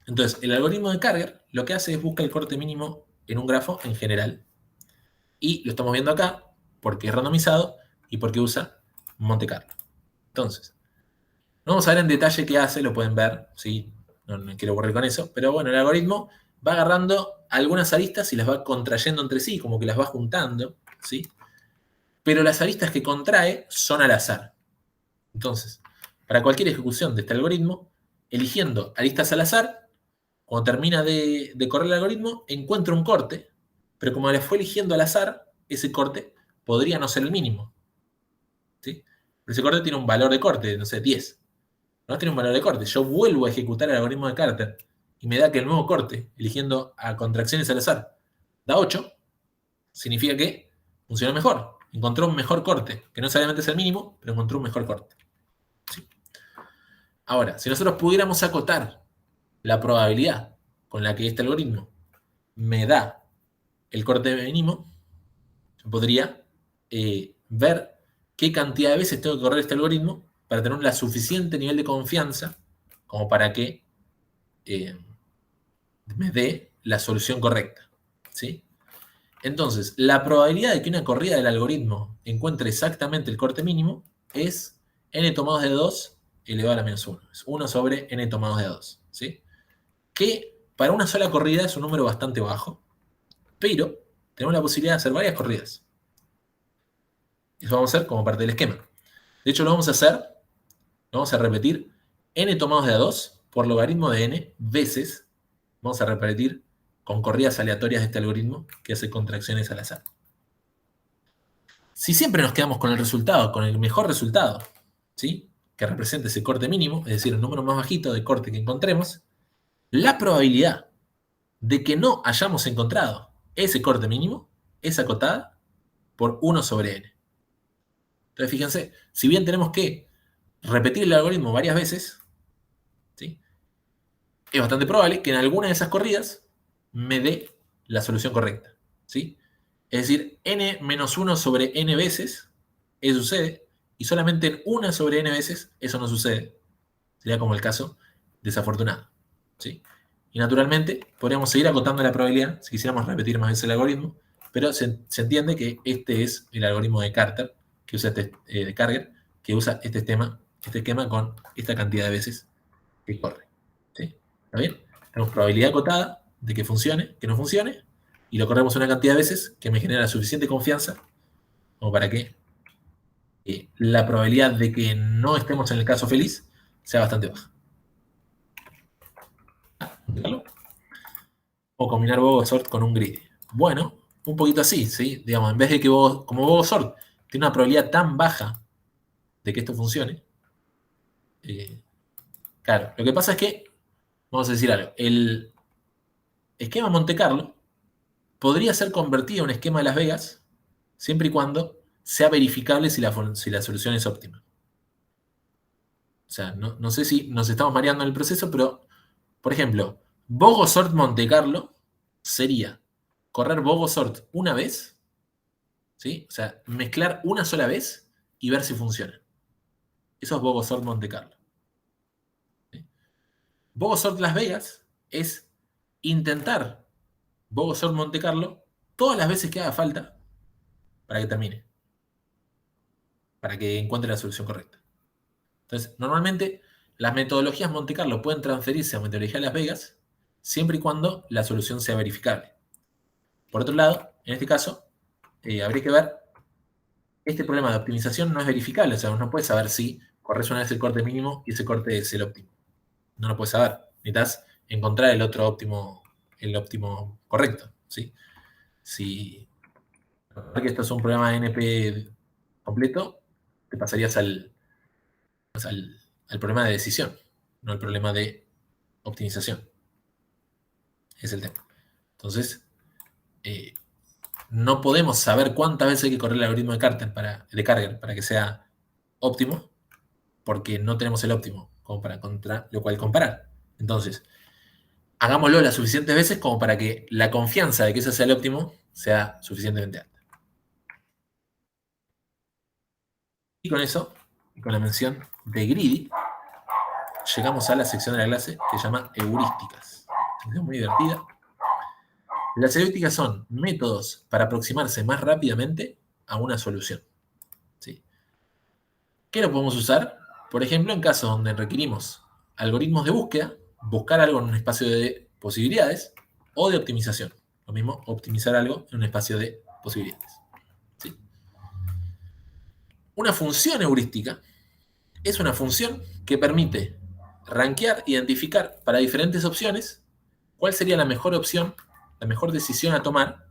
Entonces, el algoritmo de Karger lo que hace es buscar el corte mínimo en un grafo en general. Y lo estamos viendo acá porque es randomizado y porque usa Monte Carlo. Entonces, no vamos a ver en detalle qué hace, lo pueden ver, ¿sí? No quiero aburrir con eso, pero bueno, el algoritmo va agarrando algunas aristas y las va contrayendo entre sí, como que las va juntando, ¿sí? Pero las aristas que contrae son al azar. Entonces, para cualquier ejecución de este algoritmo, eligiendo aristas al azar, cuando termina de correr el algoritmo, encuentra un corte, pero como le fue eligiendo al azar, ese corte podría no ser el mínimo, ¿sí? Pero ese corte tiene un valor de corte, no sé, 10. No tiene un valor de corte. Yo vuelvo a ejecutar el algoritmo de Carter y me da que el nuevo corte, eligiendo a contracciones al azar, da 8, significa que funcionó mejor. Encontró un mejor corte, que no necesariamente es el mínimo, pero encontró un mejor corte. ¿Sí? Ahora, si nosotros pudiéramos acotar la probabilidad con la que este algoritmo me da el corte mínimo, yo podría ver qué cantidad de veces tengo que correr este algoritmo para tener la suficiente nivel de confianza como para que me dé la solución correcta. ¿Sí? Entonces, la probabilidad de que una corrida del algoritmo encuentre exactamente el corte mínimo es n tomados de 2 elevado a la menos 1. Es 1 sobre n tomados de 2. ¿Sí? Que para una sola corrida es un número bastante bajo, pero tenemos la posibilidad de hacer varias corridas. Eso vamos a hacer como parte del esquema. De hecho, lo vamos a repetir n tomados de a 2 por logaritmo de n veces, vamos a repetir con corridas aleatorias de este algoritmo que hace contracciones al azar. Si siempre nos quedamos con el resultado, con el mejor resultado, ¿sí? Que represente ese corte mínimo, es decir, el número más bajito de corte que encontremos, la probabilidad de que no hayamos encontrado ese corte mínimo es acotada por 1 sobre n. Entonces, fíjense, si bien tenemos que repetir el algoritmo varias veces, ¿sí? Es bastante probable que en alguna de esas corridas me dé la solución correcta. ¿Sí? Es decir, n menos 1 sobre n veces eso sucede, y solamente en una sobre n veces eso no sucede. Sería como el caso desafortunado. ¿Sí? Y naturalmente podríamos seguir acotando la probabilidad si quisiéramos repetir más veces el algoritmo, pero se entiende que este es el algoritmo de Carter, que usa de Karger, que usa este esquema con esta cantidad de veces que corre. ¿Sí? ¿Está bien? Tenemos probabilidad acotada de que funcione, que no funcione, y lo corremos una cantidad de veces que me genera suficiente confianza como para que la probabilidad de que no estemos en el caso feliz sea bastante baja. O combinar Bogosort con un grid. Bueno, un poquito así, ¿sí? Digamos, en vez de que como Bogosort tiene una probabilidad tan baja de que esto funcione, claro, lo que pasa es que, vamos a decir algo, el esquema Monte Carlo podría ser convertido en un esquema de Las Vegas siempre y cuando sea verificable si la solución es óptima. O sea, no sé si nos estamos mareando en el proceso, pero, por ejemplo, Bogosort Monte Carlo sería correr Bogosort una vez, ¿sí? O sea, mezclar una sola vez y ver si funciona. Eso es Bogosort Monte Carlo. ¿Sí? Bogosort Las Vegas es intentar Bogosort Monte Carlo todas las veces que haga falta para que termine, para que encuentre la solución correcta. Entonces, normalmente las metodologías Monte Carlo pueden transferirse a metodología Las Vegas siempre y cuando la solución sea verificable. Por otro lado, en este caso, habría que ver, este problema de optimización no es verificable, o sea, no puedes saber si corres una vez el corte mínimo y ese corte es el óptimo. No lo puedes saber. Necesitas encontrar el óptimo correcto. ¿Sí? Si que esto es un problema de NP completo, te pasarías al problema de decisión. no el problema de optimización. Es el tema. Entonces, no podemos saber cuántas veces hay que correr el algoritmo de Karger para que sea óptimo, porque no tenemos el óptimo como para contra lo cual comparar. Entonces, hagámoslo las suficientes veces como para que la confianza de que ese sea el óptimo sea suficientemente alta. Y con eso, y con la mención de Greedy, llegamos a la sección de la clase que se llama heurísticas. Es muy divertida. Las heurísticas son métodos para aproximarse más rápidamente a una solución. ¿Sí? ¿Qué lo podemos usar? Por ejemplo, en casos donde requerimos algoritmos de búsqueda, buscar algo en un espacio de posibilidades, o de optimización. Lo mismo, optimizar algo en un espacio de posibilidades. ¿Sí? Una función heurística es una función que permite rankear, identificar para diferentes opciones cuál sería la mejor opción, la mejor decisión a tomar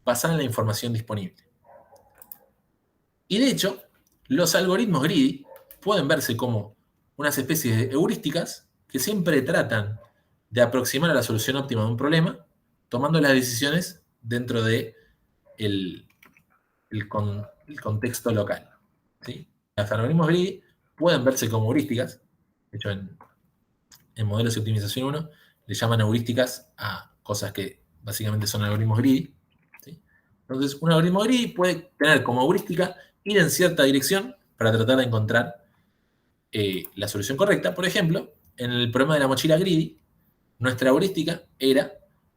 basada en la información disponible. Y de hecho, los algoritmos greedy pueden verse como unas especies de heurísticas que siempre tratan de aproximar a la solución óptima de un problema, tomando las decisiones dentro de el contexto local. ¿Sí? Los algoritmos greedy pueden verse como heurísticas. De hecho, en modelos de optimización 1 le llaman heurísticas a cosas que básicamente son algoritmos greedy. ¿Sí? Entonces, un algoritmo greedy puede tener como heurística ir en cierta dirección para tratar de encontrar la solución correcta. Por ejemplo, en el problema de la mochila greedy, nuestra heurística era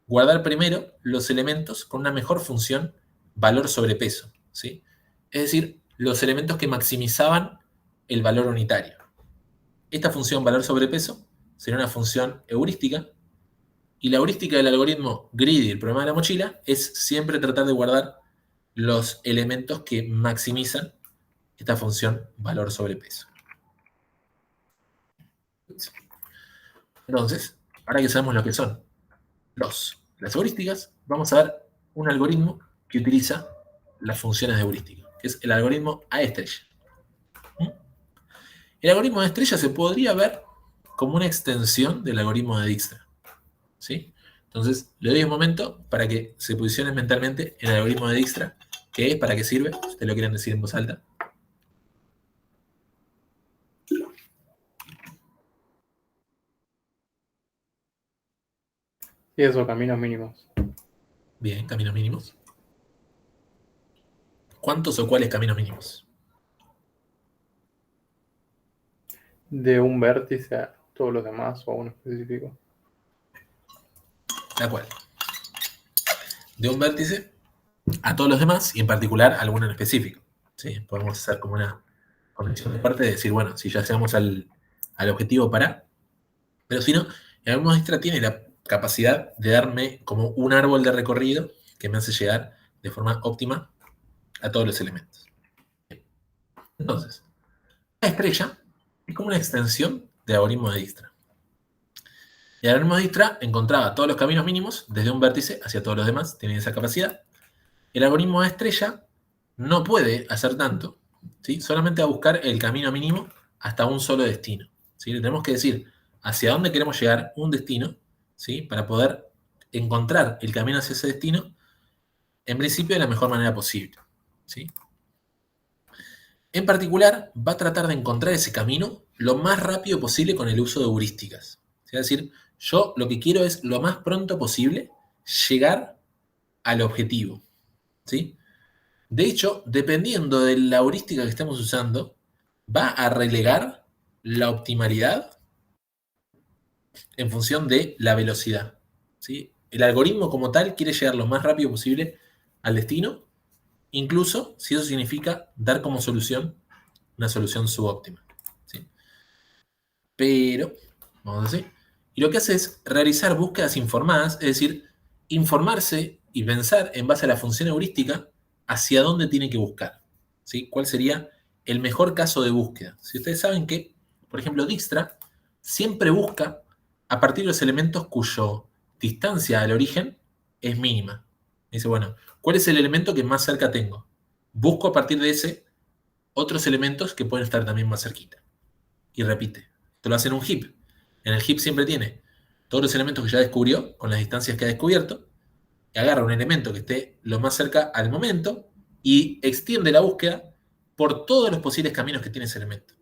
guardar primero los elementos con una mejor función valor sobre peso. ¿Sí? Es decir, los elementos que maximizaban el valor unitario. Esta función valor sobre peso sería una función heurística, y la heurística del algoritmo greedy, el problema de la mochila, es siempre tratar de guardar los elementos que maximizan esta función valor sobre peso. Entonces, ahora que sabemos lo que son las heurísticas, vamos a ver un algoritmo que utiliza las funciones de heurística, que es el algoritmo A estrella. El algoritmo de estrella se podría ver como una extensión del algoritmo de Dijkstra. ¿Sí? Entonces, le doy un momento para que se posicionen mentalmente en el algoritmo de Dijkstra, qué es, para qué sirve, si ustedes lo quieren decir en voz alta.
Y eso, caminos mínimos.
Bien, caminos mínimos. ¿Cuántos o cuáles caminos mínimos?
De un vértice a todos los demás o a uno específico.
¿La cual? De un vértice a todos los demás y en particular a alguno en específico. ¿Sí? Podemos hacer como una conexión de parte de decir, bueno, si ya llegamos al objetivo para. Pero si no, el algoritmo Dijkstra tiene la capacidad de darme como un árbol de recorrido que me hace llegar de forma óptima a todos los elementos. Entonces, la estrella es como una extensión del algoritmo de Dijkstra. Y el algoritmo de Dijkstra encontraba todos los caminos mínimos desde un vértice hacia todos los demás, tiene esa capacidad. El algoritmo de estrella no puede hacer tanto, ¿sí? Solamente va a buscar el camino mínimo hasta un solo destino. ¿Sí? Le tenemos que decir hacia dónde queremos llegar, un destino, ¿sí? Para poder encontrar el camino hacia ese destino, en principio de la mejor manera posible. ¿Sí? En particular, va a tratar de encontrar ese camino lo más rápido posible con el uso de heurísticas. Es decir, yo lo que quiero es lo más pronto posible llegar al objetivo. ¿Sí? De hecho, dependiendo de la heurística que estemos usando, va a relegar la optimalidad en función de la velocidad. ¿Sí? El algoritmo como tal quiere llegar lo más rápido posible al destino, incluso si eso significa dar como solución una solución subóptima. ¿Sí? Pero, vamos a decir, y lo que hace es realizar búsquedas informadas, es decir, informarse y pensar en base a la función heurística hacia dónde tiene que buscar. ¿Sí? ¿Cuál sería el mejor caso de búsqueda? Si ustedes saben que, por ejemplo, Dijkstra siempre busca a partir de los elementos cuya distancia al origen es mínima. Dice, bueno, ¿cuál es el elemento que más cerca tengo? Busco a partir de ese otros elementos que pueden estar también más cerquita. Y repite. Esto lo hace en un heap. En el heap siempre tiene todos los elementos que ya descubrió, con las distancias que ha descubierto, y agarra un elemento que esté lo más cerca al momento y extiende la búsqueda por todos los posibles caminos que tiene ese elemento.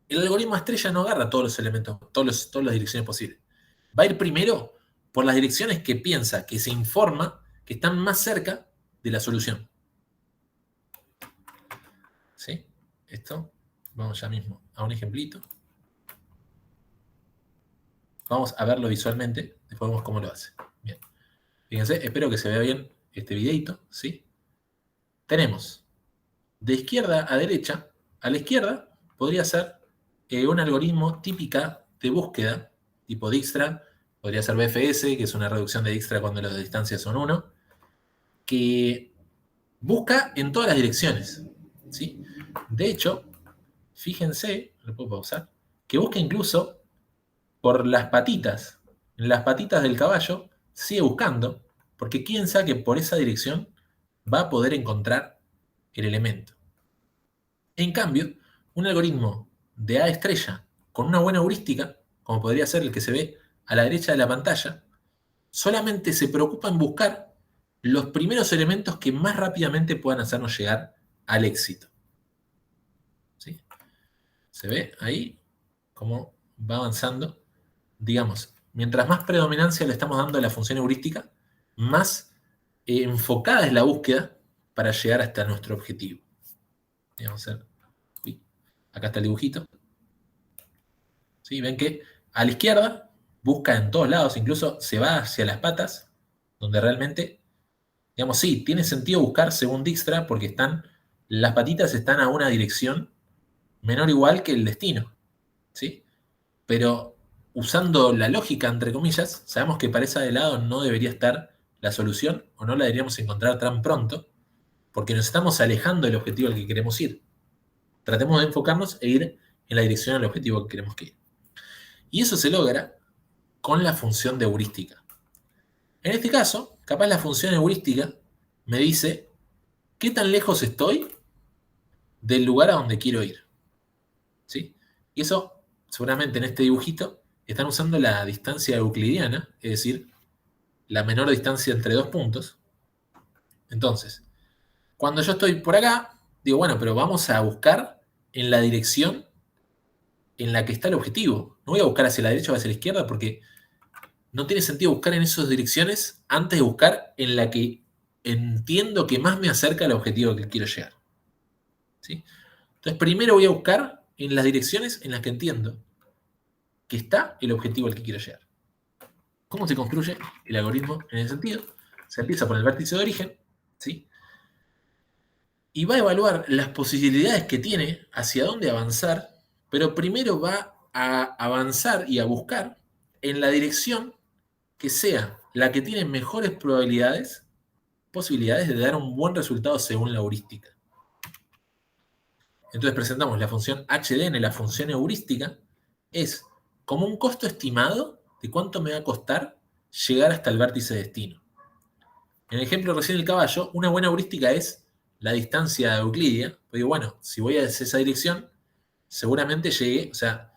El algoritmo estrella no agarra todos los elementos, todas las direcciones posibles. Va a ir primero por las direcciones que piensa, que se informa, que están más cerca de la solución. ¿Sí? Esto, vamos ya mismo a un ejemplito. Vamos a verlo visualmente, después vemos cómo lo hace. Bien. Fíjense, espero que se vea bien este videito, ¿sí? Tenemos de izquierda a derecha, a la izquierda podría ser un algoritmo típica de búsqueda, tipo Dijkstra, podría ser BFS, que es una reducción de Dijkstra cuando las distancias son 1, que busca en todas las direcciones, ¿sí? De hecho, fíjense, lo puedo pausar, que busca incluso por las patitas. En las patitas del caballo sigue buscando, porque piensa que por esa dirección va a poder encontrar el elemento. En cambio, un algoritmo de A estrella con una buena heurística, como podría ser el que se ve a la derecha de la pantalla, solamente se preocupa en buscar los primeros elementos que más rápidamente puedan hacernos llegar al éxito. ¿Sí? ¿Se ve ahí cómo va avanzando? Digamos, mientras más predominancia le estamos dando a la función heurística, más enfocada es la búsqueda para llegar hasta nuestro objetivo. Vamos a hacer, uy, acá está el dibujito. ¿Sí? Ven que a la izquierda busca en todos lados, incluso se va hacia las patas, donde realmente, digamos, sí, tiene sentido buscar según Dijkstra porque las patitas están a una dirección menor o igual que el destino, ¿sí? Pero usando la lógica, entre comillas, sabemos que para ese lado no debería estar la solución o no la deberíamos encontrar tan pronto porque nos estamos alejando del objetivo al que queremos ir. Tratemos de enfocarnos e ir en la dirección al objetivo que queremos ir. Y eso se logra con la función de heurística. En este caso, capaz la función heurística me dice qué tan lejos estoy del lugar a donde quiero ir. ¿Sí? Y eso, seguramente en este dibujito, están usando la distancia euclidiana, es decir, la menor distancia entre dos puntos. Entonces, cuando yo estoy por acá, digo, bueno, pero vamos a buscar en la dirección en la que está el objetivo. No voy a buscar hacia la derecha o hacia la izquierda porque no tiene sentido buscar en esas direcciones antes de buscar en la que entiendo que más me acerca al objetivo que quiero llegar. ¿Sí? Entonces, primero voy a buscar en las direcciones en las que entiendo que está el objetivo al que quiero llegar. ¿Cómo se construye el algoritmo en ese sentido? Se empieza por el vértice de origen, ¿sí? Y va a evaluar las posibilidades que tiene hacia dónde avanzar, pero primero va a avanzar y a buscar en la dirección que sea la que tiene mejores posibilidades de dar un buen resultado según la heurística. Entonces presentamos la función HDN, la función heurística, es como un costo estimado de cuánto me va a costar llegar hasta el vértice de destino. En el ejemplo recién del caballo, una buena heurística es la distancia euclidia. Digo, bueno, si voy hacia esa dirección, seguramente llegue, o sea,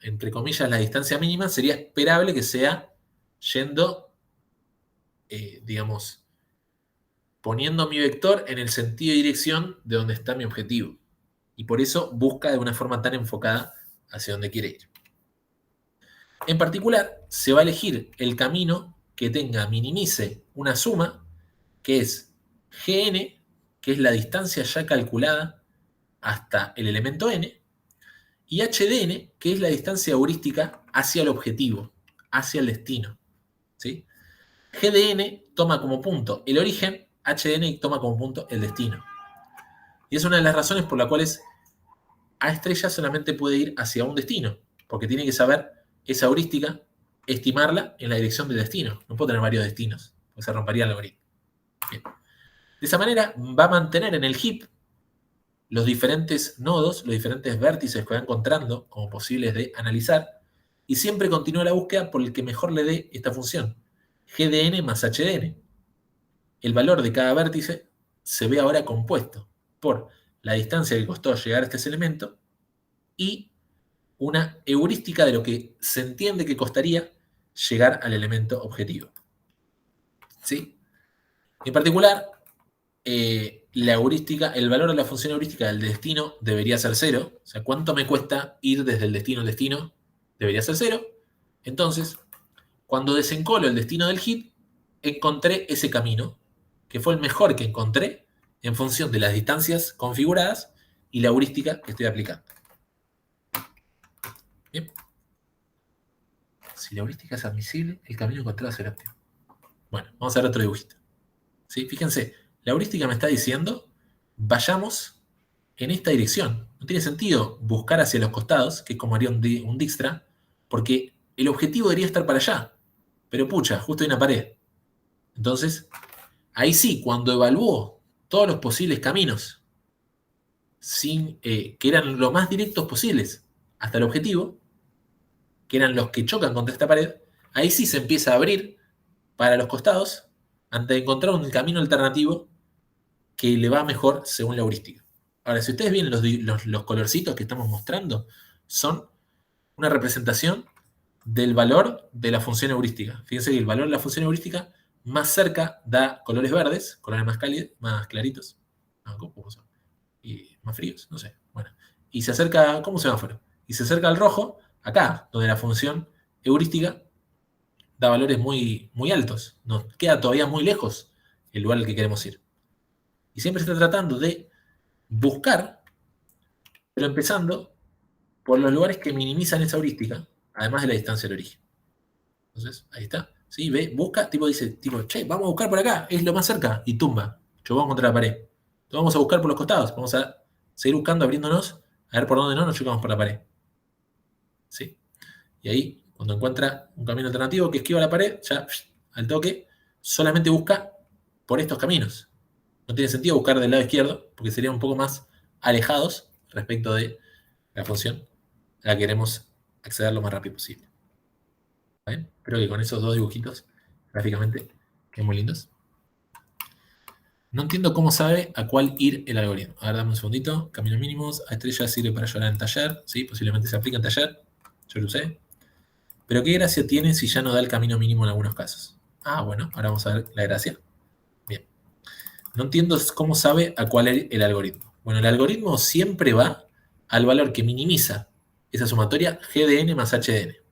entre comillas, la distancia mínima sería esperable que sea yendo, digamos, poniendo mi vector en el sentido y dirección de donde está mi objetivo. Y por eso busca de una forma tan enfocada hacia donde quiere ir. En particular, se va a elegir el camino que minimice una suma, que es Gn, que es la distancia ya calculada hasta el elemento n, y Hdn, que es la distancia heurística hacia el objetivo, hacia el destino. ¿Sí? Gdn toma como punto el origen, Hdn toma como punto el destino. Y es una de las razones por las cuales A estrella solamente puede ir hacia un destino, porque tiene que saber esa heurística, estimarla en la dirección del destino. No puede tener varios destinos, porque se rompería el algoritmo. Bien. De esa manera va a mantener en el heap los diferentes nodos, los diferentes vértices que va encontrando como posibles de analizar, y siempre continúa la búsqueda por el que mejor le dé esta función, GDN más HDN. El valor de cada vértice se ve ahora compuesto por la distancia que costó llegar a este elemento y una heurística de lo que se entiende que costaría llegar al elemento objetivo. ¿Sí? En particular, la heurística, el valor de la función heurística del destino debería ser 0. O sea, ¿cuánto me cuesta ir desde el destino al destino? Debería ser 0. Entonces, cuando desencolo el destino del hit, encontré ese camino, que fue el mejor que encontré en función de las distancias configuradas y la heurística que estoy aplicando. Bien. Si la heurística es admisible, el camino encontrado será óptimo. Bueno, vamos a ver otro dibujito. ¿Sí? Fíjense, la heurística me está diciendo, vayamos en esta dirección. No tiene sentido buscar hacia los costados, que es como haría un Dijkstra, porque el objetivo debería estar para allá. Pero pucha, justo hay una pared. Entonces, ahí sí, cuando evaluó todos los posibles caminos, que eran lo más directos posibles hasta el objetivo, que eran los que chocan contra esta pared, ahí sí se empieza a abrir para los costados antes de encontrar un camino alternativo que le va mejor según la heurística. Ahora, si ustedes ven los colorcitos que estamos mostrando, son una representación del valor de la función heurística. Fíjense que el valor de la función heurística más cerca da colores verdes, colores más cálidos, más claritos, y más fríos, no sé. Bueno, y se acerca, ¿cómo semáforo? Y se acerca al rojo, acá, donde la función heurística da valores muy, muy altos. Nos queda todavía muy lejos el lugar al que queremos ir. Y siempre se está tratando de buscar, pero empezando por los lugares que minimizan esa heurística, además de la distancia del origen. Entonces, ahí está. ¿Sí? Ve, busca, tipo dice, tipo, che, vamos a buscar por acá, es lo más cerca, y tumba. Chocamos contra la pared. Entonces vamos a buscar por los costados, vamos a seguir buscando, abriéndonos, a ver por dónde no nos chocamos por la pared. ¿Sí? Y ahí, cuando encuentra un camino alternativo que esquiva la pared, ya al toque, solamente busca por estos caminos. No tiene sentido buscar del lado izquierdo, porque serían un poco más alejados respecto de la función a la que queremos acceder lo más rápido posible. ¿Bien? Creo que con esos dos dibujitos, gráficamente, quedan muy lindos. No entiendo cómo sabe a cuál ir el algoritmo. A ver, dame un segundito. Caminos mínimos. A estrella sirve para llorar en taller. Sí, posiblemente se aplica en taller. Yo lo usé. Pero ¿qué gracia tiene si ya no da el camino mínimo en algunos casos? Ah, bueno, ahora vamos a ver la gracia. Bien. No entiendo cómo sabe a cuál ir el algoritmo. Bueno, el algoritmo siempre va al valor que minimiza esa sumatoria GDN más HDN.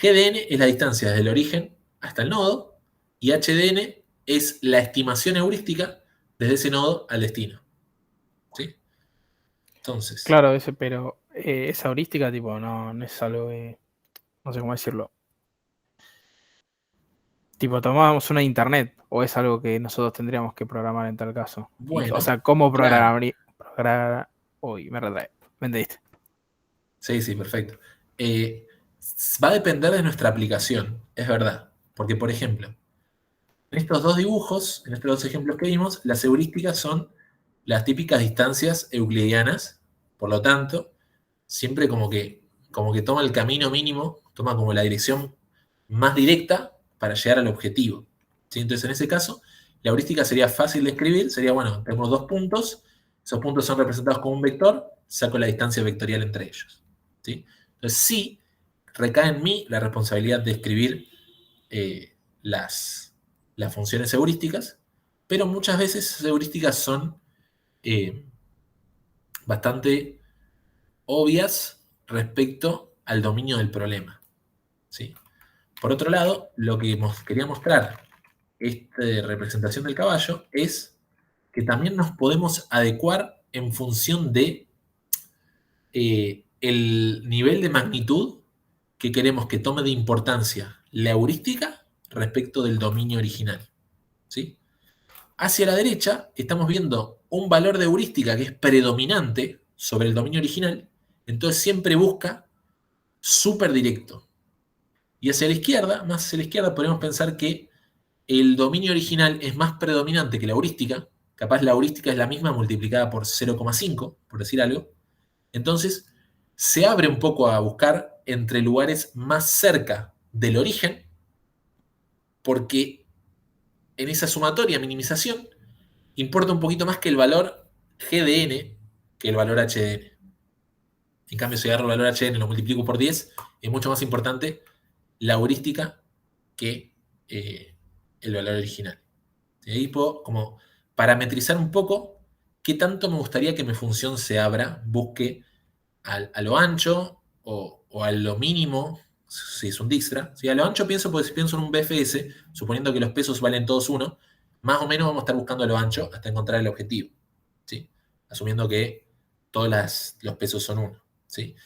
GDN es la distancia desde el origen hasta el nodo y HDN es la estimación heurística desde ese nodo al destino. ¿Sí? Entonces,
Claro, pero esa heurística, tipo, no es algo que, no sé cómo decirlo. Tipo, tomamos una de internet, o es algo que nosotros tendríamos que programar en tal caso. O sea,
bueno,
¿cómo
claro.
programar? Uy, me retrae. ¿Me entendiste?
Sí, perfecto. Eh, Va a depender de nuestra aplicación, es verdad. Porque, por ejemplo, en estos dos dibujos, en estos dos ejemplos que vimos, las heurísticas son las típicas distancias euclidianas. Por lo tanto, siempre como que toma el camino mínimo, toma como la dirección más directa para llegar al objetivo. ¿Sí? Entonces, en ese caso, la heurística sería fácil de escribir, sería, bueno, tenemos dos puntos, esos puntos son representados con un vector, saco la distancia vectorial entre ellos. ¿Sí? Entonces, sí, recae en mí la responsabilidad de escribir las funciones heurísticas, pero muchas veces esas heurísticas son eh, bastante obvias respecto al dominio del problema. ¿Sí? Por otro lado, lo que quería mostrar esta representación del caballo es que también nos podemos adecuar en función de el nivel de magnitud que queremos que tome de importancia la heurística respecto del dominio original. ¿Sí? Hacia la derecha estamos viendo un valor de heurística que es predominante sobre el dominio original, entonces siempre busca súper directo. Y hacia la izquierda, más hacia la izquierda, podemos pensar que el dominio original es más predominante que la heurística, capaz la heurística es la misma multiplicada por 0,5, por decir algo, entonces se abre un poco a buscar entre lugares más cerca del origen, porque en esa sumatoria minimización importa un poquito más que el valor GDN que el valor HDN. En cambio, si agarro el valor HN y lo multiplico por 10, es mucho más importante la heurística que el valor original. Y ahí puedo como parametrizar un poco qué tanto me gustaría que mi función se abra, busque a lo ancho o a lo mínimo, si es un Dijkstra. Si a lo ancho pienso, pues si pienso en un BFS, suponiendo que los pesos valen todos 1, más o menos vamos a estar buscando a lo ancho hasta encontrar el objetivo, ¿sí? Asumiendo que todos los pesos son 1, ¿sí?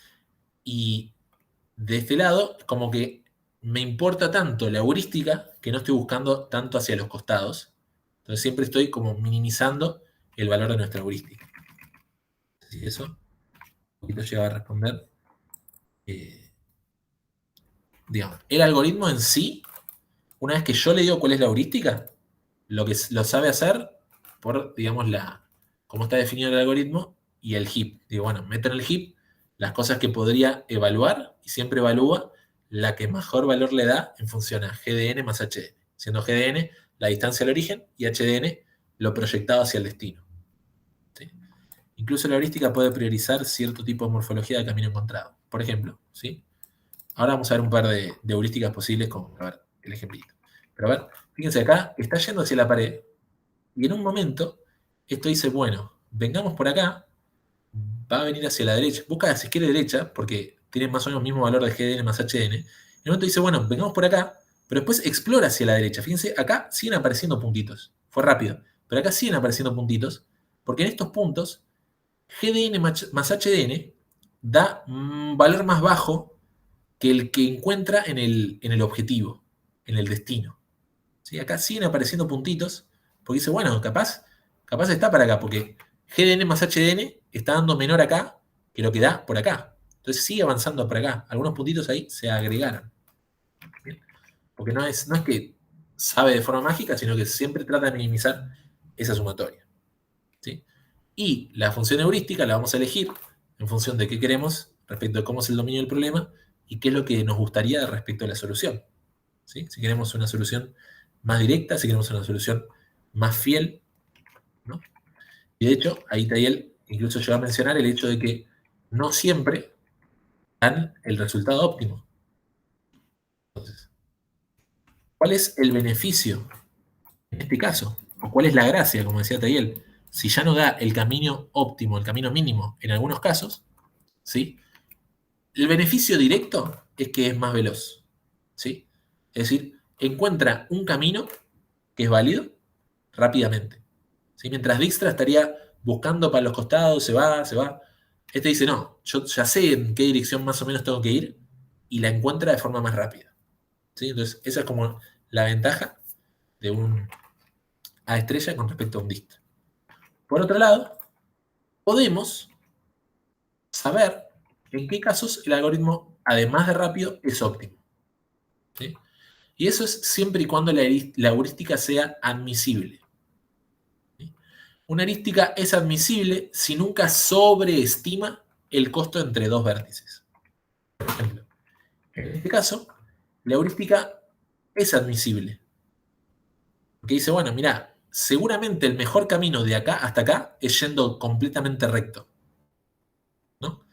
Y de este lado, como que me importa tanto la heurística que no estoy buscando tanto hacia los costados. Entonces siempre estoy como minimizando el valor de nuestra heurística. ¿Sí? Eso un poquito llega a responder. Digamos, el algoritmo en sí, una vez que yo le digo cuál es la heurística, lo sabe hacer por, digamos, cómo está definido el algoritmo y el heap. Digo, bueno, meto en el heap las cosas que podría evaluar y siempre evalúa la que mejor valor le da en función a GDN más HDN, siendo GDN la distancia al origen y HDN lo proyectado hacia el destino. ¿Sí? Incluso la heurística puede priorizar cierto tipo de morfología de camino encontrado. Por ejemplo, ¿sí? Ahora vamos a ver un par de heurísticas posibles con, a ver, el ejemplito. Pero a ver, fíjense acá, está yendo hacia la pared y en un momento esto dice, bueno, vengamos por acá, va a venir hacia la derecha, busca si quiere derecha, porque tiene más o menos el mismo valor de GDN más HDN. En un momento dice, bueno, vengamos por acá, pero después explora hacia la derecha. Fíjense, acá siguen apareciendo puntitos. Fue rápido, pero acá siguen apareciendo puntitos, porque en estos puntos GDN más HDN da un valor más bajo que el que encuentra en el objetivo, en el destino. ¿Sí? Acá siguen apareciendo puntitos, porque dice, bueno, capaz está para acá, porque GDN más HDN está dando menor acá que lo que da por acá. Entonces sigue avanzando por acá. Algunos puntitos ahí se agregaron. ¿Bien? Porque no es que sabe de forma mágica, sino que siempre trata de minimizar esa sumatoria. ¿Sí? Y la función heurística la vamos a elegir en función de qué queremos respecto de cómo es el dominio del problema y qué es lo que nos gustaría respecto a la solución. ¿Sí? Si queremos una solución más directa, si queremos una solución más fiel, ¿no? Y de hecho, ahí Tayel incluso llegó a mencionar el hecho de que no siempre dan el resultado óptimo. Entonces, ¿cuál es el beneficio en este caso? ¿O cuál es la gracia, como decía Tayel? Si ya no da el camino óptimo, el camino mínimo en algunos casos, ¿sí? El beneficio directo es que es más veloz, ¿sí? Es decir, encuentra un camino que es válido rápidamente. ¿Sí? Mientras Dijkstra estaría buscando para los costados, se va, se va. Este dice, no, yo ya sé en qué dirección más o menos tengo que ir y la encuentra de forma más rápida. ¿Sí? Entonces, esa es como la ventaja de un A estrella con respecto a un Dijkstra. Por otro lado, podemos saber en qué casos el algoritmo, además de rápido, es óptimo. ¿Sí? Y eso es siempre y cuando la heurística sea admisible. ¿Sí? Una heurística es admisible si nunca sobreestima el costo entre dos vértices. Por ejemplo, en este caso, la heurística es admisible. Porque dice, bueno, mira, seguramente el mejor camino de acá hasta acá es yendo completamente recto. ¿No?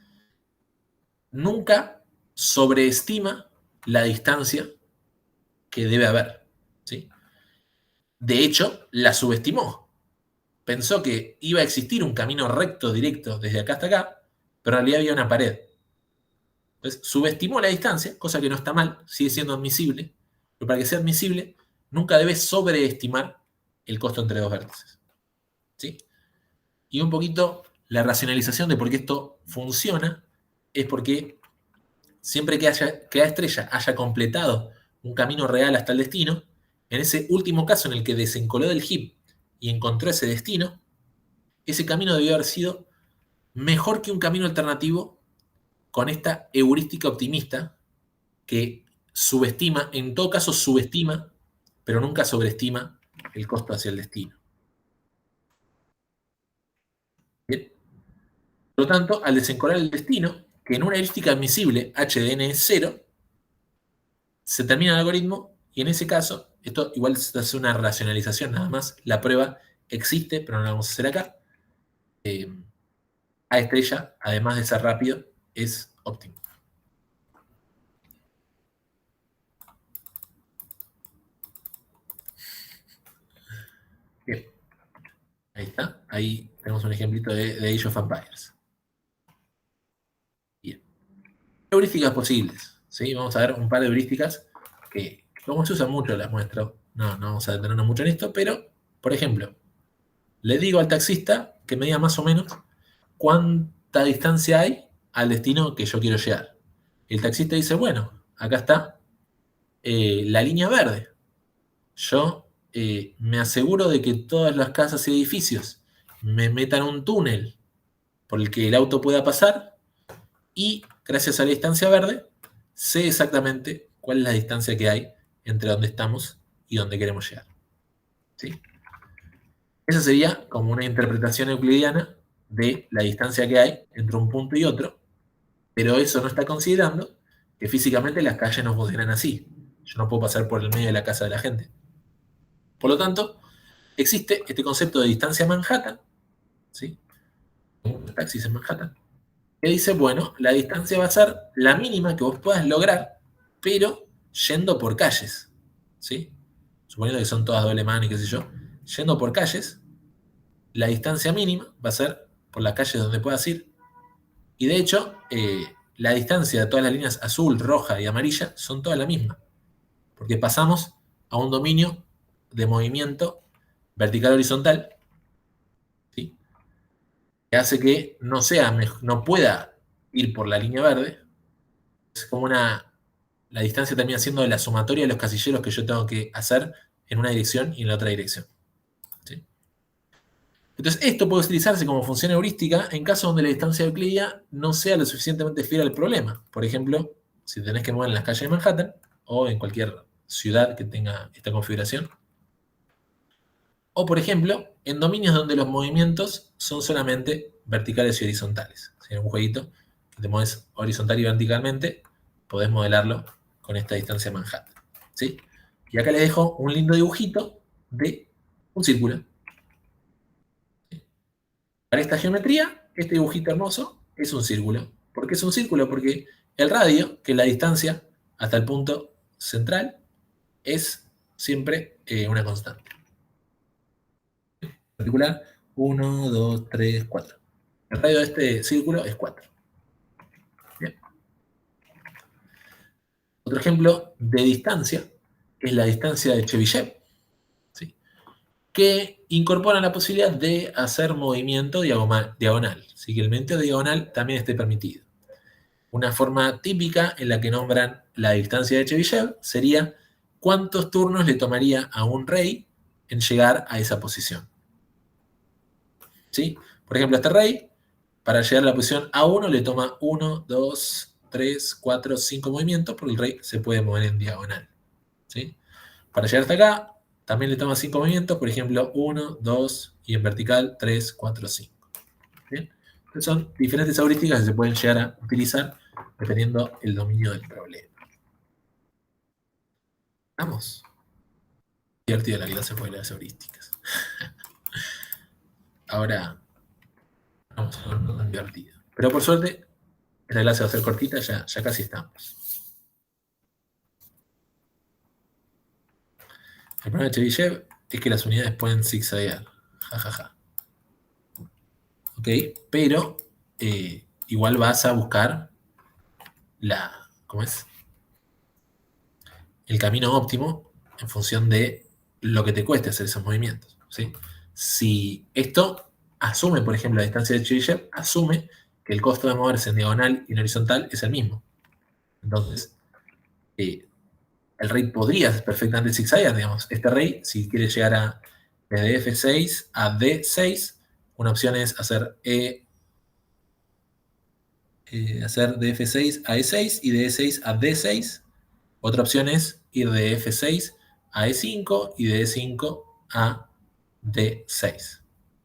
Nunca sobreestima la distancia que debe haber. ¿Sí? De hecho, la subestimó. Pensó que iba a existir un camino recto, directo, desde acá hasta acá, pero en realidad había una pared. Entonces, subestimó la distancia, cosa que no está mal, sigue siendo admisible, pero para que sea admisible, nunca debes sobreestimar el costo entre dos vértices. ¿Sí? Y un poquito la racionalización de por qué esto funciona es porque siempre que A estrella haya completado un camino real hasta el destino, en ese último caso en el que desencoló del heap y encontró ese destino, ese camino debió haber sido mejor que un camino alternativo con esta heurística optimista que subestima, en todo caso subestima, pero nunca sobreestima el costo hacia el destino. Bien. Por lo tanto, al desencolar el destino, que en una heurística admisible HDN es 0, se termina el algoritmo y en ese caso, esto igual se hace una racionalización nada más, la prueba existe, pero no la vamos a hacer acá. A estrella, además de ser rápido, es óptimo. Bien. Ahí está. Ahí tenemos un ejemplito de Age of Empires. Bien. Heurísticas posibles. ¿Sí? Vamos a ver un par de heurísticas que, como se usan mucho, las muestro. No vamos a detenernos mucho en esto, pero, por ejemplo, le digo al taxista que me diga más o menos cuánta distancia hay al destino que yo quiero llegar. El taxista dice, bueno, acá está la línea verde. Yo me aseguro de que todas las casas y edificios me metan un túnel por el que el auto pueda pasar y gracias a la distancia verde sé exactamente cuál es la distancia que hay entre donde estamos y donde queremos llegar. ¿Sí? Esa sería como una interpretación euclidiana de la distancia que hay entre un punto y otro, pero eso no está considerando que físicamente las calles no funcionan así. Yo no puedo pasar por el medio de la casa de la gente. Por lo tanto, existe este concepto de distancia Manhattan, ¿sí? Los taxis en Manhattan, que dice, bueno, la distancia va a ser la mínima que vos puedas lograr, pero yendo por calles, ¿sí? Suponiendo que son todas doble mano y qué sé yo, yendo por calles, la distancia mínima va a ser por las calles donde puedas ir, y de hecho, la distancia de todas las líneas azul, roja y amarilla son todas la misma, porque pasamos a un dominio de movimiento vertical horizontal, ¿sí? Que hace que no pueda ir por la línea verde. Es como la distancia termina siendo la sumatoria de los casilleros que yo tengo que hacer en una dirección y en la otra dirección. ¿Sí? Entonces, esto puede utilizarse como función heurística en caso donde la distancia euclídea no sea lo suficientemente fiel al problema. Por ejemplo, si tenés que mover en las calles de Manhattan o en cualquier ciudad que tenga esta configuración. O, por ejemplo, en dominios donde los movimientos son solamente verticales y horizontales. Si en un jueguito que te mueves horizontal y verticalmente, podés modelarlo con esta distancia Manhattan. ¿Sí? Y acá les dejo un lindo dibujito de un círculo. ¿Sí? Para esta geometría, este dibujito hermoso es un círculo. ¿Por qué es un círculo? Porque el radio, que es la distancia hasta el punto central, es siempre una constante. Particular, 1, 2, 3, 4. El radio de este círculo es 4. Bien. Otro ejemplo de distancia es la distancia de Chebyshev, ¿sí? Que incorpora la posibilidad de hacer movimiento diagonal, ¿sí? Que el movimiento diagonal también esté permitido. Una forma típica en la que nombran la distancia de Chebyshev sería cuántos turnos le tomaría a un rey en llegar a esa posición. ¿Sí? Por ejemplo, este rey, para llegar a la posición A1 le toma 1, 2, 3, 4, 5 movimientos, porque el rey se puede mover en diagonal. ¿Sí? Para llegar hasta acá, también le toma 5 movimientos, por ejemplo, 1, 2 y en vertical 3, 4, 5. ¿Bien? Entonces son diferentes heurísticas que se pueden llegar a utilizar dependiendo el dominio del problema. Vamos. Divertida la clase fue de las heurísticas. Ahora, vamos a ver no tan divertido. Pero por suerte, esta clase va a ser cortita, ya casi estamos. El problema de Chebyshev es que las unidades pueden zigzaguear. Jajaja. ¿Ok? Pero igual vas a buscar ¿cómo es? El camino óptimo en función de lo que te cueste hacer esos movimientos. ¿Sí? Si esto asume, por ejemplo, la distancia de Chebyshev, asume que el costo de moverse en diagonal y en horizontal es el mismo. Entonces, el rey podría perfectamente zigzaguear, digamos. Este rey, si quiere llegar desde F6 a D6, una opción es hacer de F6 a E6 y de E6 a D6. Otra opción es ir de F6 a E5 y de E5 a D6.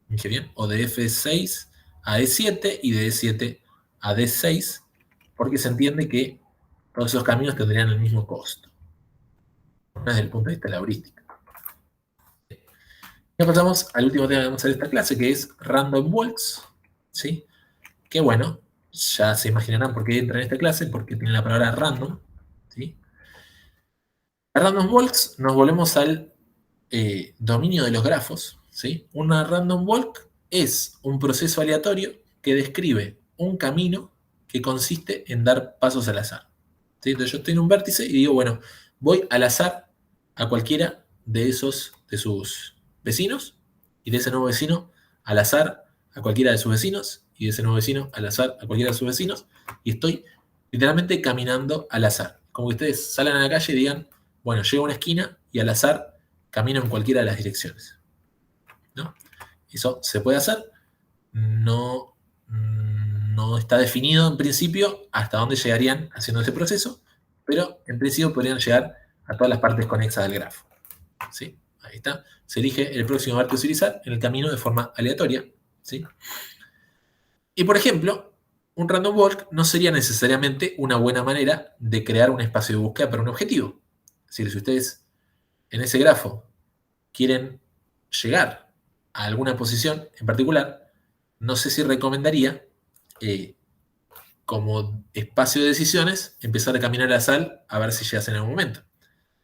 ¿Me dije bien? O de F6 a E7 y de E7 a D6, porque se entiende que todos esos caminos tendrían el mismo costo, desde el punto de vista de la heurística. Ya pasamos al último tema que vamos a hacer esta clase, que es random walks, ¿sí? Que bueno, Ya se imaginarán por qué entra en esta clase, porque tiene la palabra random, ¿sí? A random walks nos volvemos al dominio de los grafos, ¿sí? Una random walk es un proceso aleatorio que describe un camino que consiste en dar pasos al azar, ¿sí? Entonces yo estoy en un vértice y digo, bueno, voy al azar a cualquiera de sus vecinos, y de ese nuevo vecino al azar a cualquiera de sus vecinos, y de ese nuevo vecino al azar a cualquiera de sus vecinos, y estoy literalmente caminando al azar. Como que ustedes salen a la calle y digan, bueno, llego a una esquina y al azar camino en cualquiera de las direcciones, ¿no? Eso se puede hacer, no, no está definido en principio hasta dónde llegarían haciendo ese proceso, pero en principio podrían llegar a todas las partes conexas del grafo, ¿sí? Ahí está. Se elige el próximo vértice a utilizar en el camino de forma aleatoria, ¿sí? Y por ejemplo, un random walk no sería necesariamente una buena manera de crear un espacio de búsqueda para un objetivo. Es decir, si ustedes en ese grafo quieren llegar a alguna posición en particular, no sé si recomendaría, como espacio de decisiones, empezar a caminar a sal a ver si llegas en algún momento.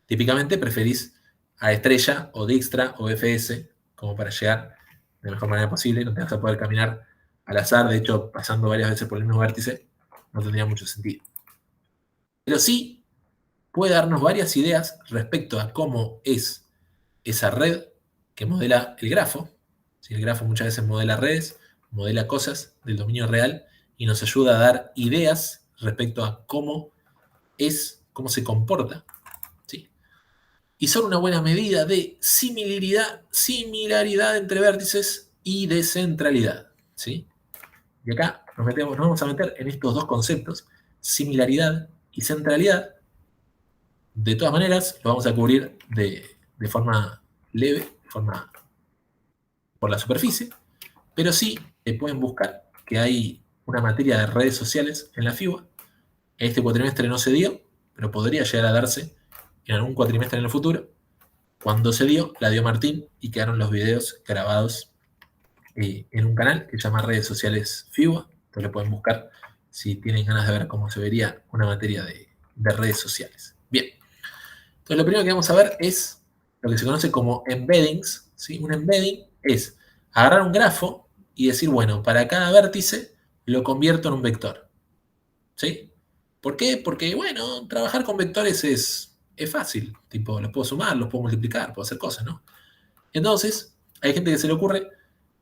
Típicamente preferís a Estrella o Dijkstra o FS como para llegar de la mejor manera posible. No te vas a poder caminar al azar, de hecho, pasando varias veces por el mismo vértice, no tendría mucho sentido. Pero sí puede darnos varias ideas respecto a cómo es esa red que modela el grafo. Si el grafo muchas veces modela redes, modela cosas del dominio real y nos ayuda a dar ideas respecto a cómo es, cómo se comporta. ¿Sí? Y son una buena medida de similaridad entre vértices y de centralidad. ¿Sí? Y acá nos vamos a meter en estos dos conceptos, similaridad y centralidad. De todas maneras, lo vamos a cubrir de forma leve, de forma por la superficie, pero sí pueden buscar que hay una materia de redes sociales en la FIBA. Este cuatrimestre no se dio, pero podría llegar a darse en algún cuatrimestre en el futuro. Cuando se dio, la dio Martín y quedaron los videos grabados en un canal que se llama Redes Sociales FIBA. Entonces lo pueden buscar si tienen ganas de ver cómo se vería una materia de redes sociales. Bien, entonces lo primero que vamos a ver es lo que se conoce como embeddings, ¿sí? Un embedding es agarrar un grafo y decir, bueno, para cada vértice lo convierto en un vector, ¿sí? ¿Por qué? Porque, bueno, trabajar con vectores es fácil, tipo, los puedo sumar, los puedo multiplicar, puedo hacer cosas, ¿no? Entonces, hay gente que se le ocurre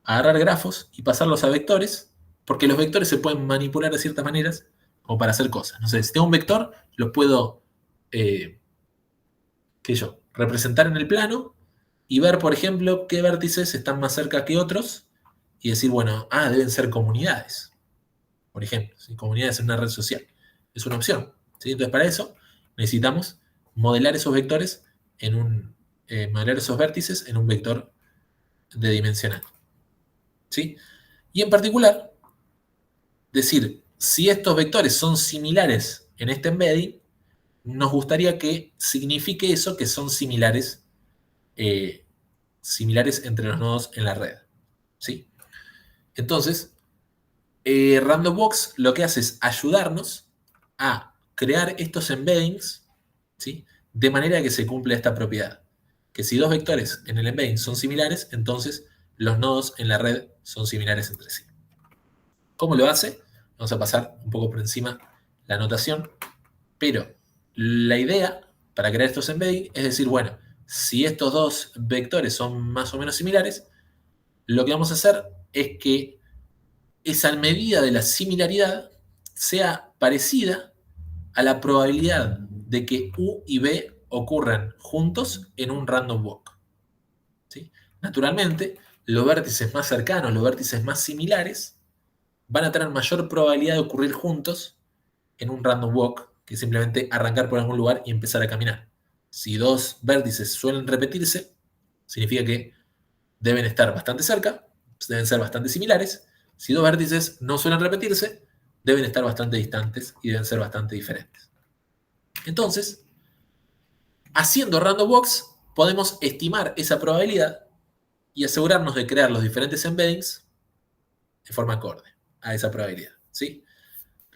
agarrar grafos y pasarlos a vectores, porque los vectores se pueden manipular de ciertas maneras como para hacer cosas. No sé, si tengo un vector, lo puedo, eh, qué sé yo, representar en el plano y ver, por ejemplo, qué vértices están más cerca que otros y decir, bueno, deben ser comunidades, por ejemplo, ¿sí? Comunidades en una red social. Es una opción, ¿sí? Entonces, para eso necesitamos modelar esos vectores modelar esos vértices en un vector de dimensional, ¿sí? Y en particular, decir si estos vectores son similares en este embedding, nos gustaría que signifique eso, que son eh, similares entre los nodos en la red, ¿sí? Entonces, Randombox lo que hace es ayudarnos a crear estos embeddings, ¿sí? De manera que se cumpla esta propiedad. Que si dos vectores en el embedding son similares, entonces los nodos en la red son similares entre sí. ¿Cómo lo hace? Vamos a pasar un poco por encima la notación, pero la idea para crear estos embeddings es decir, bueno, si estos dos vectores son más o menos similares, lo que vamos a hacer es que esa medida de la similaridad sea parecida a la probabilidad de que U y B ocurran juntos en un random walk, ¿sí? Naturalmente, los vértices más cercanos, los vértices más similares, van a tener mayor probabilidad de ocurrir juntos en un random walk que simplemente arrancar por algún lugar y empezar a caminar. Si dos vértices suelen repetirse, significa que deben estar bastante cerca, deben ser bastante similares. Si dos vértices no suelen repetirse, deben estar bastante distantes y deben ser bastante diferentes. Entonces, haciendo random walks, podemos estimar esa probabilidad y asegurarnos de crear los diferentes embeddings de forma acorde a esa probabilidad, ¿sí?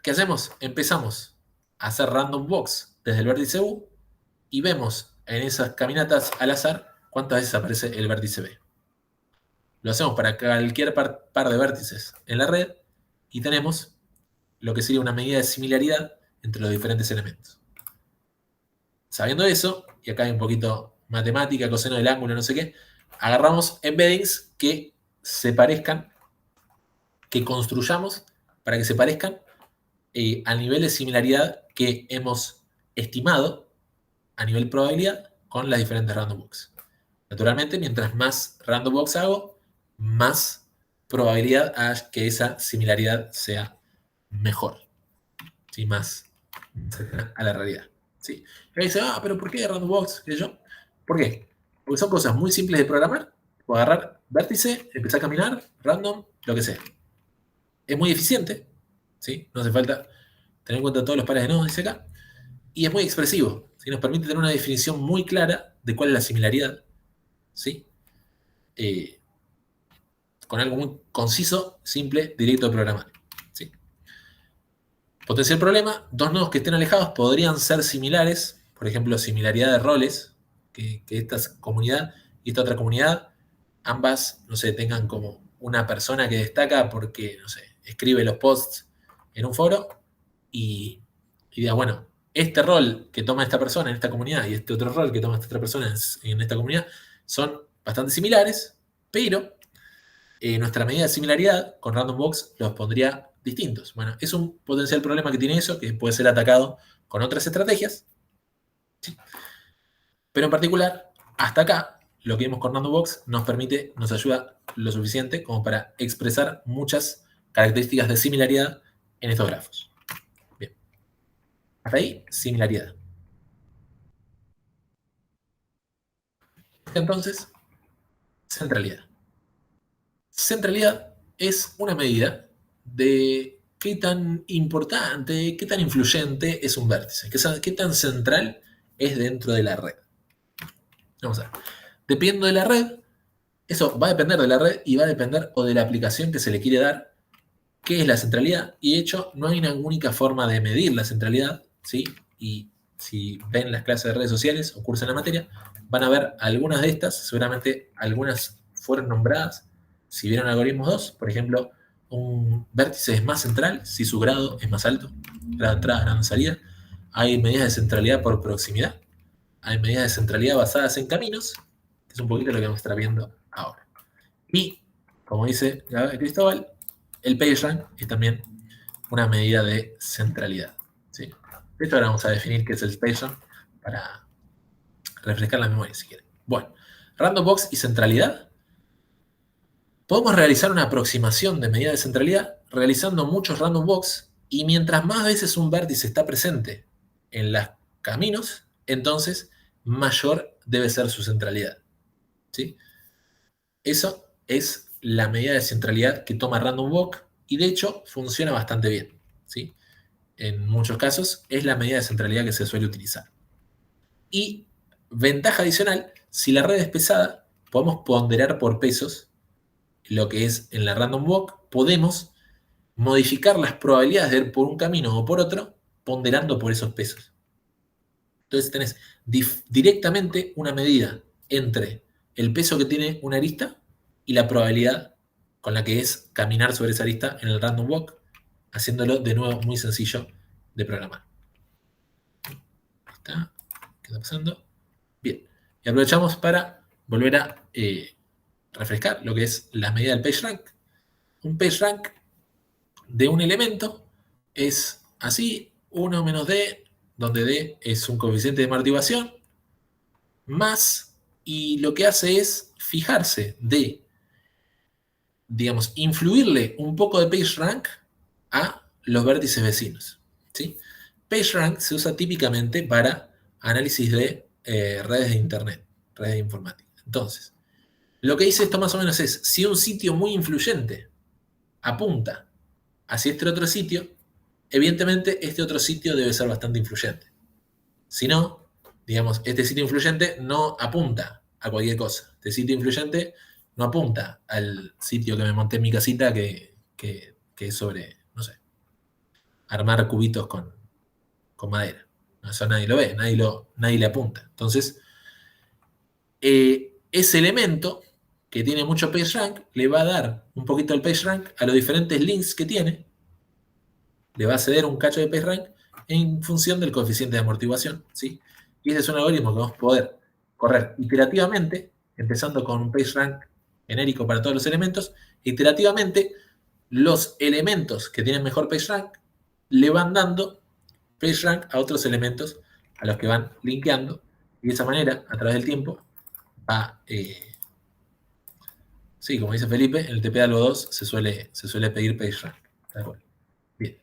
¿Qué hacemos? Empezamos a hacer random walks desde el vértice U y vemos en esas caminatas al azar cuántas veces aparece el vértice B. Lo hacemos para cualquier par de vértices en la red y tenemos lo que sería una medida de similaridad entre los diferentes elementos. Sabiendo eso, y acá hay un poquito matemática, coseno del ángulo, no sé qué, agarramos embeddings que se parezcan, que construyamos para que se parezcan al nivel de similaridad que hemos estimado a nivel probabilidad con las diferentes random walks. Naturalmente, mientras más random walks hago, más probabilidad hay que esa similaridad sea mejor, ¿sí? Más cercana a la realidad. ¿Sí? Y ahí dice, pero ¿por qué random walks? ¿Por qué? Porque son cosas muy simples de programar. Puedo agarrar vértice, empezar a caminar, random, lo que sea. Es muy eficiente, ¿sí? No hace falta tener en cuenta todos los pares de nodos, dice acá. Y es muy expresivo, ¿sí? Nos permite tener una definición muy clara de cuál es la similaridad, ¿sí? Con algo muy conciso, simple, directo de programar, ¿sí? Potencial problema, dos nodos que estén alejados podrían ser similares, por ejemplo, similaridad de roles, que esta comunidad y esta otra comunidad, ambas, no sé, tengan como una persona que destaca porque, no sé, escribe los posts en un foro y diga, bueno, este rol que toma esta persona en esta comunidad y este otro rol que toma esta otra persona en esta comunidad son bastante similares, pero nuestra medida de similaridad con Random Box los pondría distintos. Bueno, es un potencial problema que tiene eso, que puede ser atacado con otras estrategias, ¿sí? Pero en particular, hasta acá, lo que vimos con Random Box nos ayuda lo suficiente como para expresar muchas características de similaridad en estos grafos. Bien. Hasta ahí, similaridad. Entonces, centralidad. Centralidad es una medida de qué tan importante, qué tan influyente es un vértice, qué tan central es dentro de la red. Vamos a ver. Dependiendo de la red, eso va a depender de la red y va a depender o de la aplicación que se le quiere dar, qué es la centralidad. Y de hecho, no hay una única forma de medir la centralidad, ¿sí? Y si ven las clases de redes sociales o cursan la materia, van a ver algunas de estas, seguramente algunas fueron nombradas. Si vieron algoritmos 2, por ejemplo, un vértice es más central si su grado es más alto, grado de entrada, grado de salida. Hay medidas de centralidad por proximidad. Hay medidas de centralidad basadas en caminos, que es un poquito lo que vamos a estar viendo ahora. Y, como dice Cristóbal, el PageRank es también una medida de centralidad, ¿sí? De hecho, ahora vamos a definir qué es el PageRank para refrescar la memoria, si quieren. Bueno, Random Box y centralidad. Podemos realizar una aproximación de medida de centralidad realizando muchos Random Box y mientras más veces un vértice está presente en los caminos, entonces mayor debe ser su centralidad, ¿sí? Eso es la medida de centralidad que toma Random Walk y de hecho funciona bastante bien, ¿sí? En muchos casos es la medida de centralidad que se suele utilizar. Y ventaja adicional, si la red es pesada, podemos ponderar por pesos lo que es en la Random Walk, podemos modificar las probabilidades de ir por un camino o por otro ponderando por esos pesos. Entonces tenés directamente una medida entre el peso que tiene una arista y la probabilidad con la que es caminar sobre esa arista en el random walk, haciéndolo de nuevo muy sencillo de programar. Ahí está. ¿Qué está pasando? Bien. Y aprovechamos para volver a refrescar lo que es la medida del PageRank. Un PageRank de un elemento es así, 1 menos D, donde D es un coeficiente de amortiguación, más, y lo que hace es fijarse de, digamos, influirle un poco de PageRank a los vértices vecinos, ¿sí? PageRank se usa típicamente para análisis de redes de Internet, redes de informática. Entonces, lo que dice esto más o menos es, si un sitio muy influyente apunta hacia este otro sitio, evidentemente este otro sitio debe ser bastante influyente. Si no, digamos, este sitio influyente no apunta a cualquier cosa. Este sitio influyente no apunta al sitio que me monté en mi casita que es sobre, no sé, armar cubitos con madera. Eso nadie lo ve, nadie le apunta. Entonces, ese elemento que tiene mucho PageRank le va a dar un poquito del PageRank a los diferentes links que tiene, le va a ceder un cacho de PageRank en función del coeficiente de amortiguación, ¿sí? Y ese es un algoritmo que vamos a poder correr iterativamente, empezando con un PageRank genérico para todos los elementos. Iterativamente, los elementos que tienen mejor PageRank le van dando PageRank a otros elementos a los que van linkeando, y de esa manera, a través del tiempo, va... sí, como dice Felipe, en el TP algo 2 se suele pedir PageRank. Bien.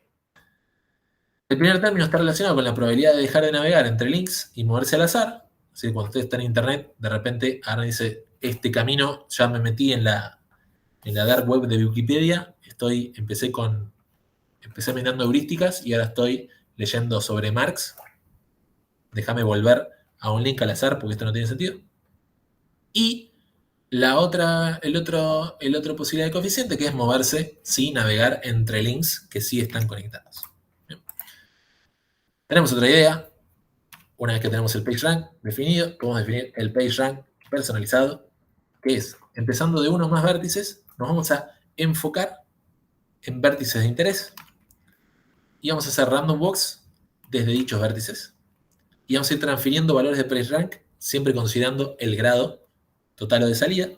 El primer término está relacionado con la probabilidad de dejar de navegar entre links y moverse al azar. Así que cuando usted está en internet, de repente ahora dice, este camino ya me metí en la dark web de Wikipedia, empecé mirando heurísticas y ahora estoy leyendo sobre Marx. Déjame volver a un link al azar porque esto no tiene sentido. Y el otro posibilidad de coeficiente, que es moverse, sí, navegar entre links que sí están conectados. Bien. Tenemos otra idea. Una vez que tenemos el PageRank definido, podemos definir el PageRank personalizado, que es, empezando de uno o más vértices, nos vamos a enfocar en vértices de interés y vamos a hacer random walks desde dichos vértices y vamos a ir transfiriendo valores de PageRank siempre considerando el grado total o de salida,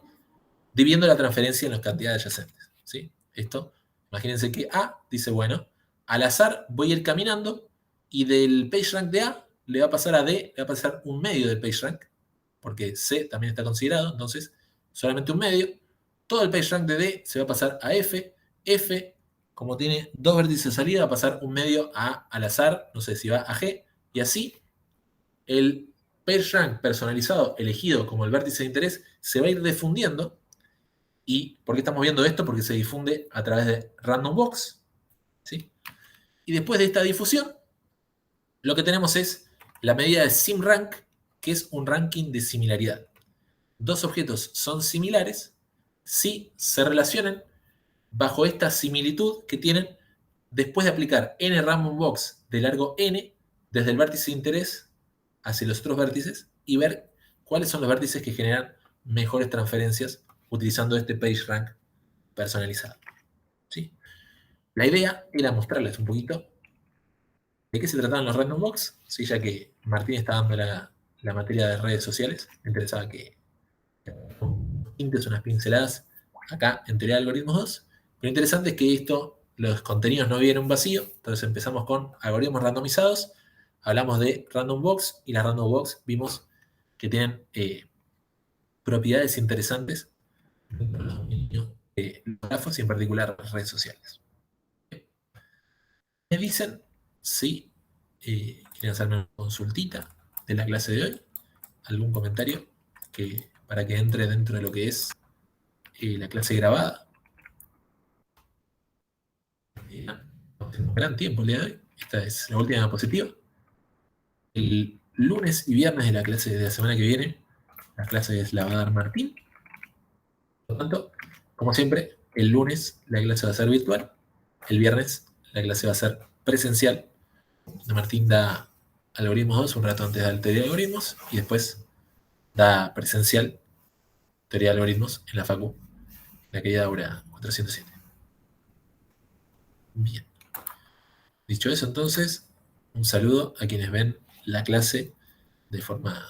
dividiendo la transferencia en las cantidades adyacentes, ¿sí? Esto, imagínense que A dice, bueno, al azar voy a ir caminando y del PageRank de A le va a pasar a D, le va a pasar un medio del PageRank, porque C también está considerado, entonces solamente un medio. Todo el PageRank de D se va a pasar a F. F, como tiene dos vértices de salida, va a pasar un medio al azar, no sé si va a G, y así el PageRank personalizado elegido como el vértice de interés se va a ir difundiendo. ¿Y por qué estamos viendo esto? Porque se difunde a través de random walks, ¿sí? Y después de esta difusión, lo que tenemos es la medida de SimRank, que es un ranking de similaridad. Dos objetos son similares si se relacionan bajo esta similitud que tienen después de aplicar n random walks de largo n desde el vértice de interés hacia los otros vértices y ver cuáles son los vértices que generan mejores transferencias utilizando este PageRank personalizado, ¿sí? La idea era mostrarles un poquito de qué se trataban los random walks, ¿sí? Ya que Martín está dando la materia de redes sociales, me interesaba que pintes unas pinceladas acá en teoría de algoritmos 2. Lo interesante es que los contenidos no vienen vacío, entonces empezamos con algoritmos randomizados, hablamos de random walks y las random walks vimos que tienen propiedades interesantes dentro de los dominios de los grafos y en particular las redes sociales. Me dicen si quieren hacerme una consultita de la clase de hoy, algún comentario para que entre dentro de lo que es la clase grabada. Tengo un gran tiempo el día de hoy. Esta es la última diapositiva. El lunes y viernes de la clase de la semana que viene, la clase la va a dar Martín. Por lo tanto, como siempre, el lunes la clase va a ser virtual, el viernes la clase va a ser presencial. Martín da algoritmos 2 un rato antes de la teoría de algoritmos y después da presencial teoría de algoritmos en la facu, la querida Aura 407. Bien. Dicho eso, entonces, un saludo a quienes ven la clase de forma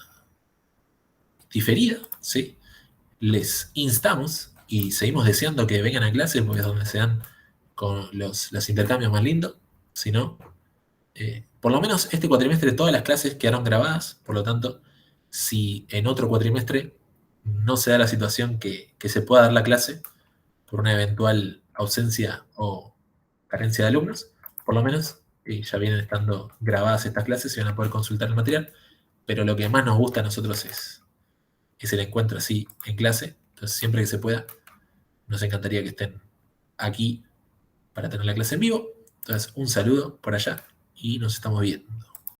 diferida, ¿sí? Les instamos y seguimos deseando que vengan a clase porque es donde se dan con los intercambios más lindos. Si no, por lo menos este cuatrimestre todas las clases quedaron grabadas, por lo tanto, si en otro cuatrimestre no se da la situación que se pueda dar la clase por una eventual ausencia o carencia de alumnos, por lo menos ya vienen estando grabadas estas clases y van a poder consultar el material, pero lo que más nos gusta a nosotros es el encuentro así en clase, entonces siempre que se pueda, nos encantaría que estén aquí para tener la clase en vivo. Entonces, un saludo por allá y nos estamos viendo.